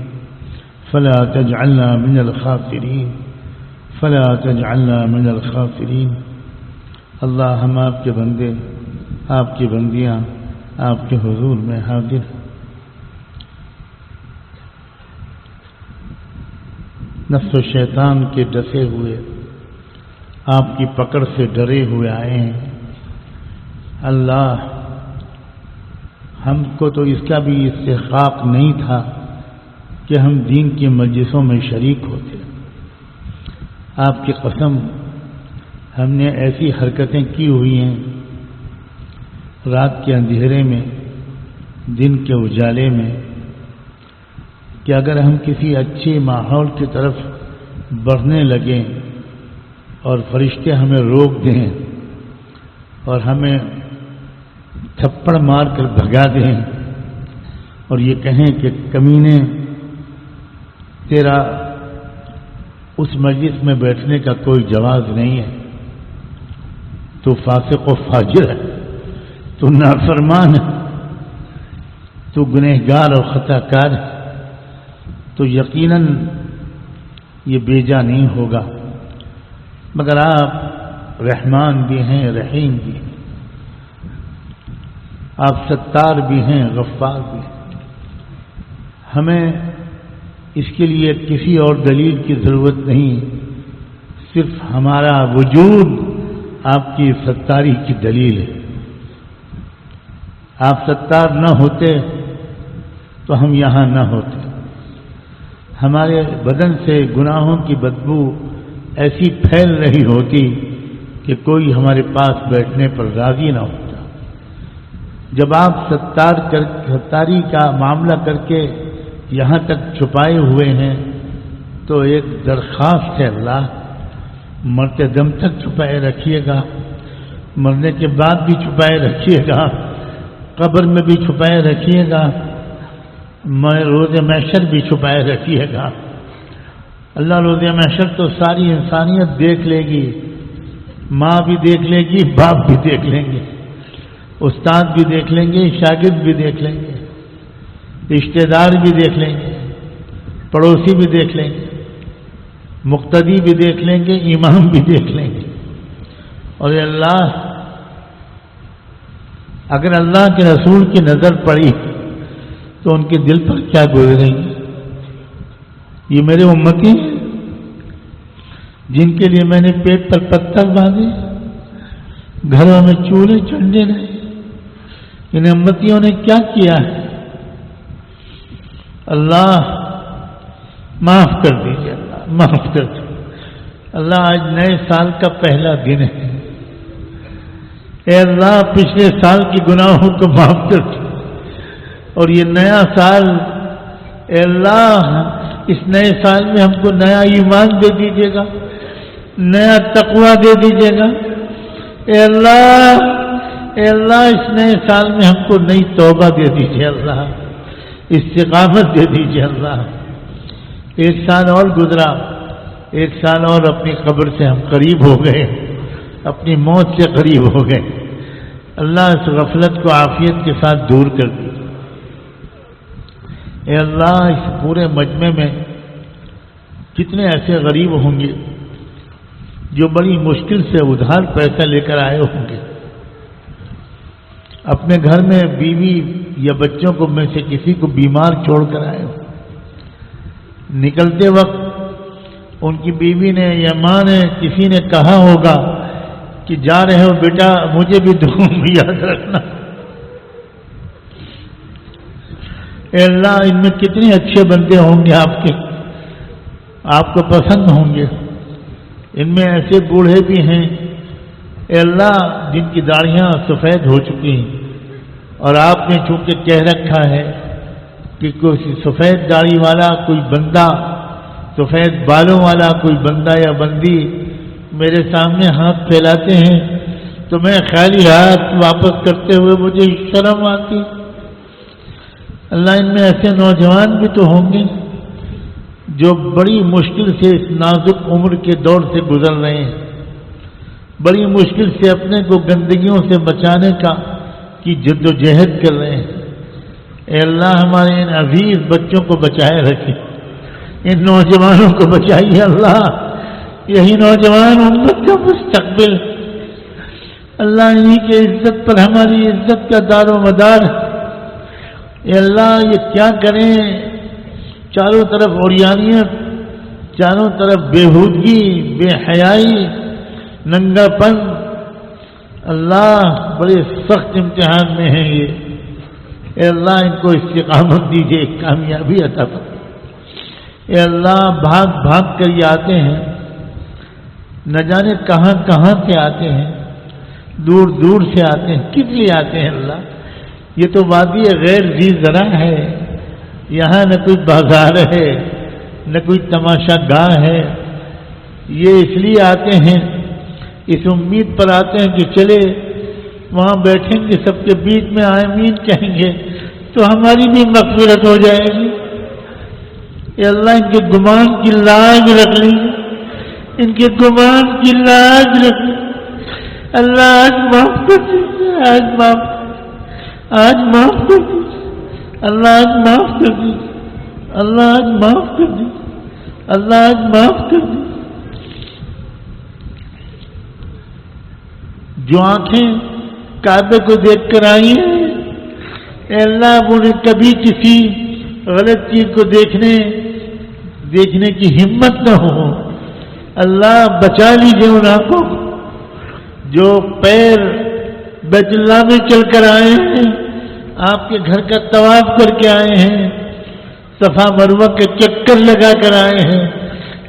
فلا تجعلنا من الخاسرين، فلا تجعلنا من الخاسرين۔ اللہ، ہم آپ کے بندے، آپ کی بندیاں آپ کے حضور میں حاضر ہیں۔ نفس و شیطان کے ڈسے ہوئے آپ کی پکڑ سے ڈرے ہوئے آئے ہیں۔ اللہ، ہم کو تو اس کا بھی استحقاق نہیں تھا کہ ہم دین کی مجلسوں میں شریک ہوتے۔ آپ کی قسم، ہم نے ایسی حرکتیں کی ہوئی ہیں رات کے اندھیرے میں، دن کے اجالے میں، کہ اگر ہم کسی اچھے ماحول کی طرف بڑھنے لگیں اور فرشتے ہمیں روک دیں اور ہمیں تھپڑ مار کر بھگا دیں اور یہ کہیں کہ کمینے، تیرا اس مجلس میں بیٹھنے کا کوئی جواز نہیں ہے، تو فاسق و فاجر ہے، تو نافرمان ہے، تو گنہگار اور خطا کار ہے، تو یقیناً یہ بیجا نہیں ہوگا۔ مگر آپ رحمان بھی ہیں، رحیم بھی ہیں، آپ ستار بھی ہیں، غفار بھی ہیں۔ ہمیں اس کے لیے کسی اور دلیل کی ضرورت نہیں، صرف ہمارا وجود آپ کی ستاری کی دلیل ہے۔ آپ ستار نہ ہوتے تو ہم یہاں نہ ہوتے، ہمارے بدن سے گناہوں کی بدبو ایسی پھیل رہی ہوتی کہ کوئی ہمارے پاس بیٹھنے پر راضی نہ ہوتا۔ جب آپ ستاری کا معاملہ کر کے یہاں تک چھپائے ہوئے ہیں تو ایک درخواست ہے، اللہ مرتے دم تک چھپائے رکھیے گا، مرنے کے بعد بھی چھپائے رکھیے گا، قبر میں بھی چھپائے رکھیے گا، روز محشر بھی چھپائے رکھیے گا۔ اللہ روز محشر تو ساری انسانیت دیکھ لے گی، ماں بھی دیکھ لے گی، باپ بھی دیکھ لیں گے، استاد بھی دیکھ لیں گے، شاگرد بھی دیکھ لیں گے، رشتہ دار بھی دیکھ لیں گے، پڑوسی بھی دیکھ لیں گے، مقتدی بھی دیکھ لیں گے، امام بھی دیکھ لیں گے۔ اور اللہ، اگر اللہ کے رسول کی نظر پڑی تو ان کے دل پر کیا گزرے گی؟ یہ میرے امتی ہیں جن کے لیے میں نے پیٹ پر پتھر باندھے، گھروں میں چولہے چڑھنے رہے، ان امتیوں نے کیا کیا ہے؟ اللہ معاف کر دیجیے، اللہ معاف کر دیجیے۔ اللہ آج نئے سال کا پہلا دن ہے، اے اللہ پچھلے سال کے گناہوں کو معاف کر دیجیے، اور یہ نیا سال، اے اللہ اس نئے سال میں ہم کو نیا ایمان دے دیجیے گا، نیا تقوی دے دیجیے گا۔ اے اللہ اس نئے سال میں ہم کو نئی توبہ دے دیجیے، اللہ استقامت دے دیجیے۔ اللہ ایک سال اور گزرا، ایک سال اور اپنی قبر سے ہم قریب ہو گئے، اپنی موت سے قریب ہو گئے۔ اللہ اس غفلت کو عافیت کے ساتھ دور کر دی۔ اے اللہ اس پورے مجمع میں کتنے ایسے غریب ہوں گے جو بڑی مشکل سے ادھار پیسہ لے کر آئے ہوں گے، اپنے گھر میں بیوی یا بچوں کو میں سے کسی کو بیمار چھوڑ کر آئے ہوں، نکلتے وقت ان کی بیوی نے یا ماں نے کسی نے کہا ہوگا کہ جا رہے ہو بیٹا مجھے بھی دعا میں یاد رکھنا۔ اے اللہ ان میں کتنے اچھے بندے ہوں گے آپ کے، آپ کو پسند ہوں گے۔ ان میں ایسے بوڑھے بھی ہیں اے اللہ جن کی داڑھیاں سفید ہو چکی ہیں، اور آپ نے چونکہ کہہ رکھا ہے کہ کوئی سفید داڑھی والا کوئی بندہ، سفید بالوں والا کوئی بندہ یا بندی میرے سامنے ہاتھ پھیلاتے ہیں تو میں خالی ہاتھ واپس کرتے ہوئے مجھے شرم آتی۔ اللہ ان میں ایسے نوجوان بھی تو ہوں گے جو بڑی مشکل سے اس نازک عمر کے دور سے گزر رہے ہیں، بڑی مشکل سے اپنے کو گندگیوں سے بچانے کی جد و جہد کر رہے ہیں۔ اے اللہ ہمارے ان عزیز بچوں کو بچائے رکھیں، ان نوجوانوں کو بچائیے اللہ، یہی نوجوان امت کا مستقبل۔ اللہ انہی کے عزت پر ہماری عزت کا دار و مدار ہے۔ اے اللہ یہ کیا کریں، چاروں طرف عریانیت، چاروں طرف بےہودگی، بے حیائی، ننگا پن. اللہ بڑے سخت امتحان میں ہیں یہ. اے اللہ ان کو استقامت دیجیے، کامیابی عطا فرمائیے. اے اللہ بھاگ بھاگ کر یہ آتے ہیں، نہ جانے کہاں کہاں سے آتے ہیں، دور دور سے آتے ہیں. کس لیے آتے ہیں اللہ؟ یہ تو وادی غیر ذی زرع ہے، یہاں نہ کوئی بازار ہے نہ کوئی تماشا گاہ ہے. یہ اس لیے آتے ہیں، اس امید پر آتے ہیں کہ چلے وہاں بیٹھیں گے، سب کے بیچ میں آمین کہیں گے تو ہماری بھی مغفرت ہو جائے گی. اے اللہ ان کے گمان کی لاج رکھ لی، ان کے گمان کی لاج رکھ لی. اللہ آج معاف کر دیجیے، آج معاف کر دیجیے. اللہ آج معاف کر دیجیے. اللہ آج معاف کر دیجیے. اللہ آج معاف کر دیجیے. جو آنکھیں کعبے کو دیکھ کر آئی ہیں، اے اللہ انہیں کبھی کسی غلط چیز کو دیکھنے کی ہمت نہ ہو. اللہ بچا لیجیے ان آنکھوں کو. جو پیر بیت اللہ میں چل کر آئے ہیں، آپ کے گھر کا طواف کر کے آئے ہیں، صفا مروہ کے چکر لگا کر آئے ہیں،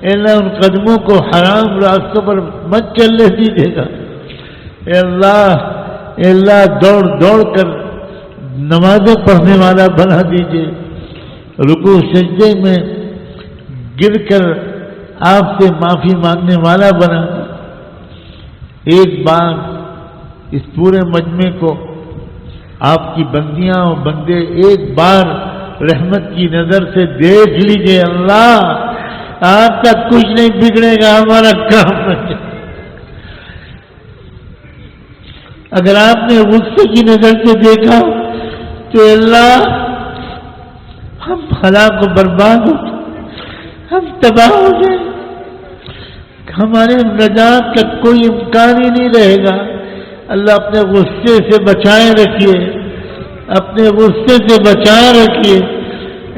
اے اللہ ان قدموں کو حرام راستوں پر مت چلنے دیجیے گا. اے اللہ دوڑ دوڑ کر نمازیں پڑھنے والا بنا دیجیے، رکوع سجدے میں گر کر آپ سے معافی مانگنے والا بنا دیجیے. ایک بار اس پورے مجمع کو آپ کی بندیاں اور بندے ایک بار رحمت کی نظر سے دیکھ لیجئے. اللہ آپ کا کچھ نہیں بگڑے گا، ہمارا کام نہیں. اگر آپ نے غصے کی نظر سے دیکھا تو اللہ ہم ہلاک و برباد ہو جائیں، ہم تباہ ہو جائیں، ہمارے نجات کا کوئی امکان ہی نہیں رہے گا. اللہ اپنے غصے سے بچائے رکھیے، اپنے غصے سے بچائے رکھیے.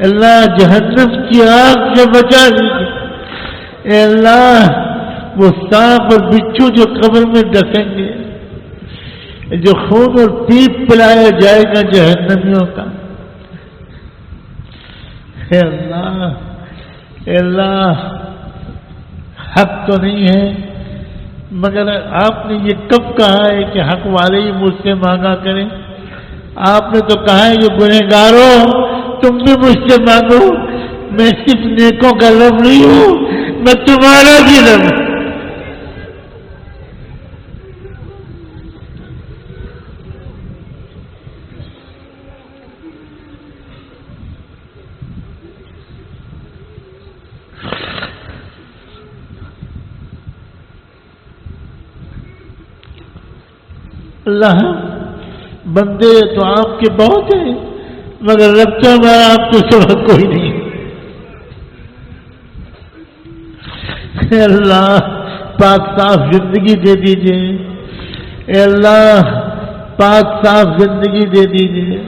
اللہ جہنم کی آگ سے بچا لیجیے. اے اللہ وہ سانپ اور بچھو جو قبر میں ڈسیں گے، جو خون اور پیپ پلایا جائے گا جہنمیوں کا، اے اللہ حق تو نہیں ہے، مگر آپ نے یہ کب کہا ہے کہ حق والے ہی مجھ سے مانگا کریں؟ آپ نے تو کہا ہے کہ گنہگارو تم بھی مجھ سے مانگو. میں صرف نیکوں کا رب نہیں ہوں، میں تمہارا بھی رب ہوں. اللہ بندے تو آپ کے بہت ہیں، مگر رب کا ہمارا آپ کے سوا کوئی نہیں. اللہ پاک صاف زندگی دے دیجیے. اے اللہ پاک صاف زندگی دے دیجیے.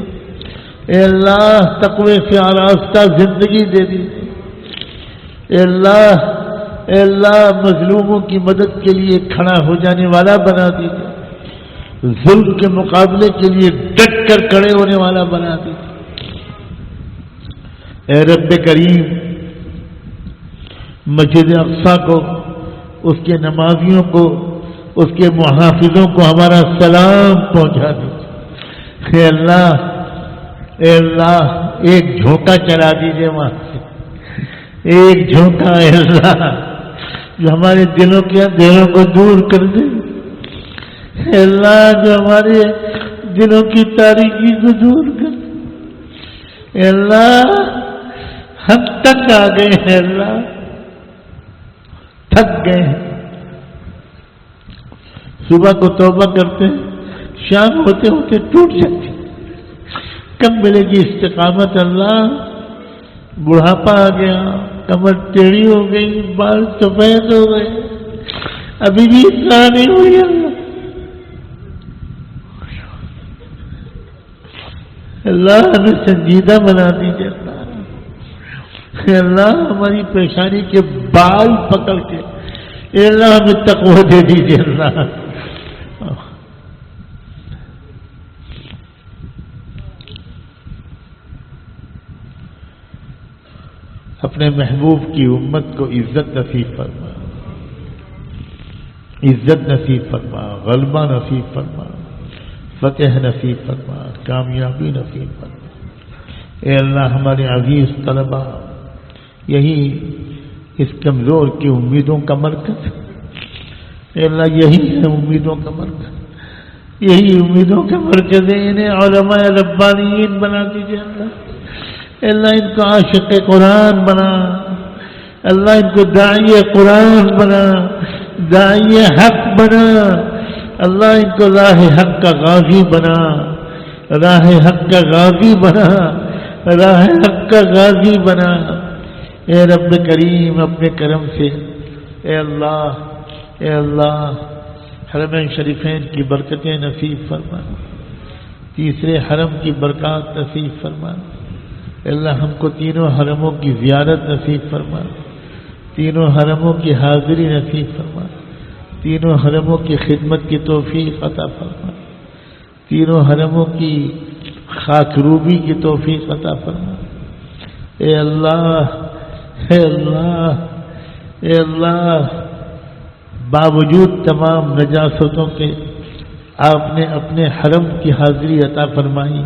اے اللہ تقوی سے آراستہ زندگی دے دیجیے. اے اللہ مظلوموں کی مدد کے لیے کھڑا ہو جانے والا بنا دیجیے. ظلم کے مقابلے کے لیے ڈٹ کر کھڑے ہونے والا بنا دیجیے. اے رب کریم مسجد اقصی کو، اس کے نمازیوں کو، اس کے محافظوں کو ہمارا سلام پہنچا دیجیے. اے اللہ ایک جھونکا چلا دیجیے وہاں سے، ایک جھونکا اے اللہ جو ہمارے دلوں کے اندھیروں کو دور کر دے. اے اللہ جو ہمارے دلوں کی تاریکی کو دور کر دے. اے اللہ ہم تک آ گئے ہیں، اللہ تھک گئے ہیں. صبح کو توبہ کرتے ہیں، شام ہوتے ہوتے ٹوٹ جاتے ہیں. کب ملے گی استقامت؟ اللہ بڑھاپا آ گیا، کمر ٹیڑھی ہو گئی، بال سفید ہو گئے، ابھی بھی اصلاح نہیں ہوئی. اللہ ہمیں سنجیدہ بنا دیجیے. اے اللہ ہماری پیشانی کے بال پکڑ کے اے اللہ ہمیں تقوی دے دیجیے اللہ. اپنے محبوب کی امت کو عزت نصیب فرما، عزت نصیب فرما، غلبہ نصیب فرما، فتح نصیب فرما، کامیابی نصیب فرما. اے اللہ ہمارے عزیز طلبہ یہی اس کمزور کی امیدوں کا مرکز، اے اللہ یہی ہے امیدوں کا مرکز، یہی امیدوں کا مرکز ہے. انہیں علماء ربانیین بنا دیجیے اللہ. اللہ ان کو عاشق قرآن بنا، اللہ ان کو داعی قرآن بنا، داعی حق بنا. اللہ ان کو راہ حق کا غازی بنا، راہ حق کا غازی بنا، راہ حق کا غازی بنا. اے رب کریم اپنے کرم سے اے اللہ حرمین شریفین کی برکتیں نصیب فرما، تیسرے حرم کی برکات نصیب فرما. اللہ ہم کو تینوں حرموں کی زیارت نصیب فرما، تینوں حرموں کی حاضری نصیب فرما، تینوں حرموں کی خدمت کی توفیق عطا فرما، تینوں حرموں کی خاکروبی کی توفیق عطا فرما. اے اللہ اے اللہ اے اللہ باوجود تمام نجاستوں کے آپ نے اپنے حرم کی حاضری عطا فرمائی،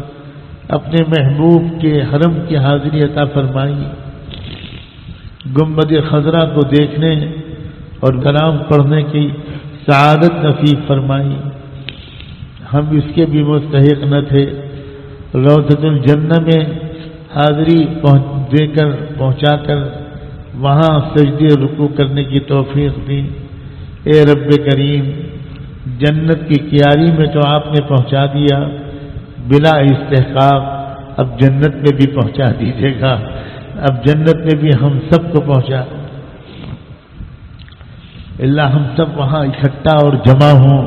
اپنے محبوب کے حرم کی حاضری عطا فرمائی. گنبد خضرا کو دیکھنے اور کلام پڑھنے کی سعادت نصیب فرمائی. ہم اس کے بھی مستحق نہ تھے. روضۃ الجنہ میں حاضری دے کر پہنچا کر وہاں سجدے رکوع کرنے کی توفیق دی. اے رب کریم جنت کی کیاری میں تو آپ نے پہنچا دیا، بلا استحقاق اب جنت میں بھی پہنچا دیجیے گا. اب جنت میں بھی ہم سب کو پہنچا. اللہ ہم سب وہاں اکٹھا اور جمع ہوں،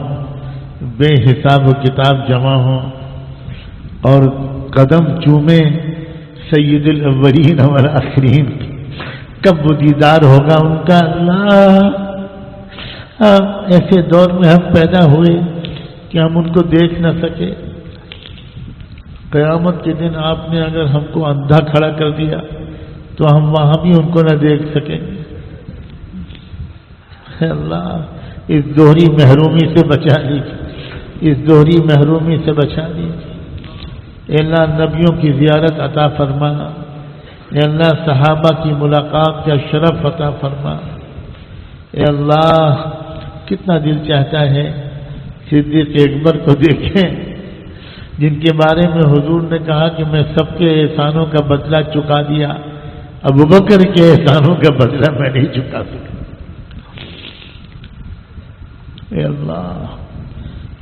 بے حساب و کتاب جمع ہوں اور قدم چومے سید الاولین والآخرین. کب وہ دیدار ہوگا ان کا اللہ؟ ایسے دور میں ہم پیدا ہوئے کہ ہم ان کو دیکھ نہ سکے. قیامت کے دن آپ نے اگر ہم کو اندھا کھڑا کر دیا تو ہم وہاں بھی ان کو نہ دیکھ سکیں گے. اللہ اس دوہری محرومی سے بچا لیجیے، اس دوہری محرومی سے بچا لیجیے. اے اللہ نبیوں کی زیارت عطا فرما، اے اللہ صحابہ کی ملاقات کا شرف عطا فرما. اے اللہ کتنا دل چاہتا ہے صدیق اکبر کو دیکھیں جن کے بارے میں حضور نے کہا کہ میں سب کے احسانوں کا بدلہ چکا دیا، ابوبکر کے احسانوں کا بدلہ میں نہیں چکا سکا.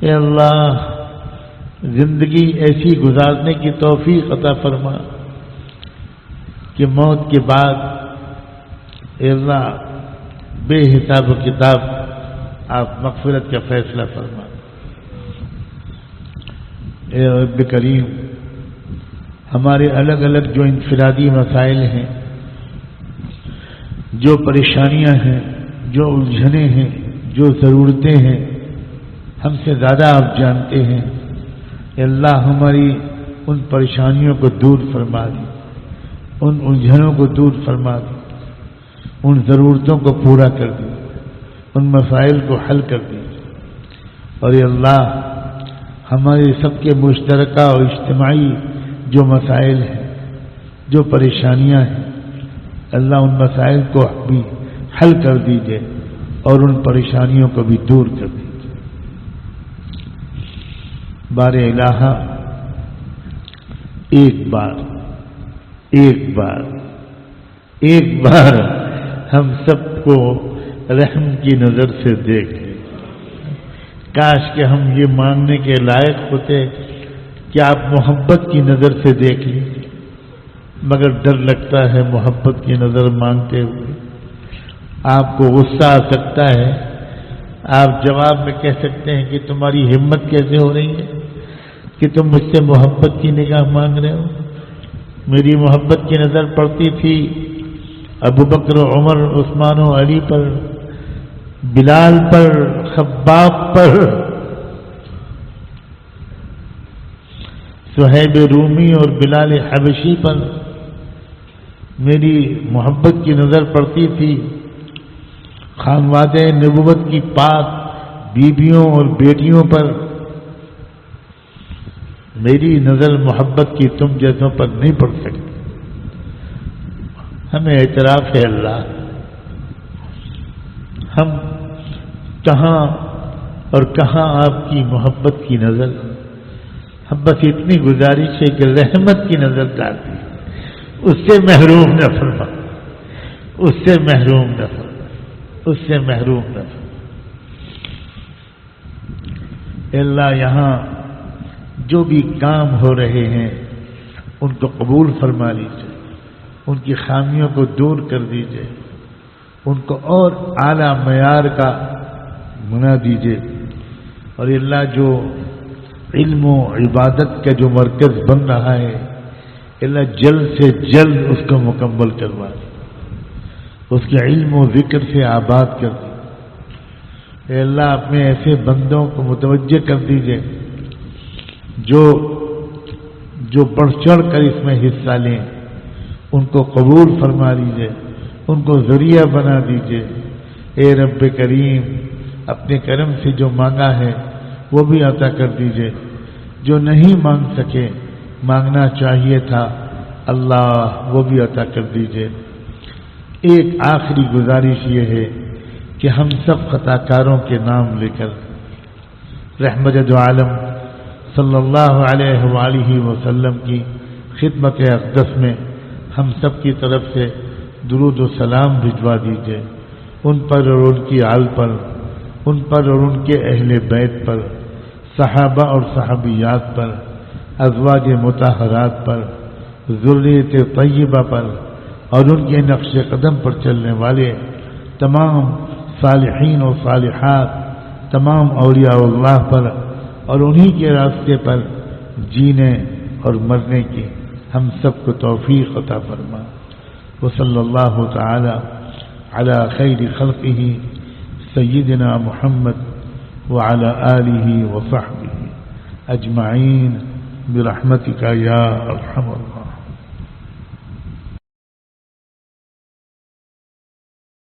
اے اللہ زندگی ایسی گزارنے کی توفیق عطا فرما کہ موت کے بعد اے اللہ بے حساب و کتاب آپ مغفرت کا فیصلہ فرما. اے رب کریم ہمارے الگ الگ جو انفرادی مسائل ہیں، جو پریشانیاں ہیں، جو الجھنیں ہیں، جو ضرورتیں ہیں، ہم سے زیادہ آپ جانتے ہیں. اے اللہ ہماری ان پریشانیوں کو دور فرما دی، ان الجھنوں کو دور فرما دی، ان ضرورتوں کو پورا کر دی، ان مسائل کو حل کر دی. اور اے اللہ ہمارے سب کے مشترکہ اور اجتماعی جو مسائل ہیں، جو پریشانیاں ہیں، اللہ ان مسائل کو بھی حل کر دیجیے اور ان پریشانیوں کو بھی دور کر دیجیے. بار الہ ایک بار ہم سب کو رحم کی نظر سے دیکھ لیں. کاش کہ ہم یہ مانگنے کے لائق ہوتے کہ آپ محبت کی نظر سے دیکھ لیں، مگر ڈر لگتا ہے محبت کی نظر مانگتے ہوئے. آپ کو غصہ آ سکتا ہے. آپ جواب میں کہہ سکتے ہیں کہ تمہاری ہمت کیسے ہو رہی ہے کہ تم مجھ سے محبت کی نگاہ مانگ رہے ہو. میری محبت کی نظر پڑتی تھی ابو بکر عمر عثمان و علی پر، بلال پر، خباب پر، صہیب رومی اور بلال حبشی پر میری محبت کی نظر پڑتی تھی۔ خانوادہ نبوت کی پاک بیویوں اور بیٹیوں پر میری نظر محبت کی تم جیسوں پر نہیں پڑ سکتی۔ ہمیں اعتراف ہے اللہ، ہم کہاں اور کہاں آپ کی محبت کی نظر، ہم بس اتنی گزارش ہے کہ رحمت کی نظر ڈالتی، اس سے محروم نہ فرما، اس سے محروم نہ فرما، اس سے محروم نہ فرما۔ اے اللہ یہاں جو بھی کام ہو رہے ہیں ان کو قبول فرما لیجیے، ان کی خامیوں کو دور کر دیجیے، ان کو اور اعلیٰ معیار کا بنا دیجیے، اور اللہ جو علم و عبادت کا جو مرکز بن رہا ہے اللہ جلد سے جلد اس کو مکمل کروا دے، اس کے علم و ذکر سے آباد کر دے۔ اے اللہ اپنے ایسے بندوں کو متوجہ کر دیجیے جو بڑھ چڑھ کر اس میں حصہ لیں، ان کو قبول فرما لیجیے، ان کو ذریعہ بنا دیجیے۔ اے رب کریم اپنے کرم سے جو مانگا ہے وہ بھی عطا کر دیجیے، جو نہیں مانگ سکے مانگنا چاہیے تھا اللہ وہ بھی عطا کر دیجیے۔ ایک آخری گزارش یہ ہے کہ ہم سب خطا کاروں کے نام لے کر رحمت دو عالم صلی اللہ علیہ وآلہ وسلم کی خدمت اقدس میں ہم سب کی طرف سے درود و سلام بھجوا دیجیے، ان پر اور ان کی آل پر، ان پر اور ان کے اہل بیت پر، صحابہ اور صحابیات پر، ازواج مطہرات پر، ذریت طیبہ پر، اور ان کے نقش قدم پر چلنے والے تمام صالحین و صالحات، تمام اولیاء اللہ پر، اور انہی کے راستے پر جینے اور مرنے کی ہم سب کو توفیق عطا فرما۔ وصلی اللہ تعالی علی خیر خلقہ سیدنا محمد وعلى آلہ وصحبہ اجمعین برحمتک یا ارحم الراحمین۔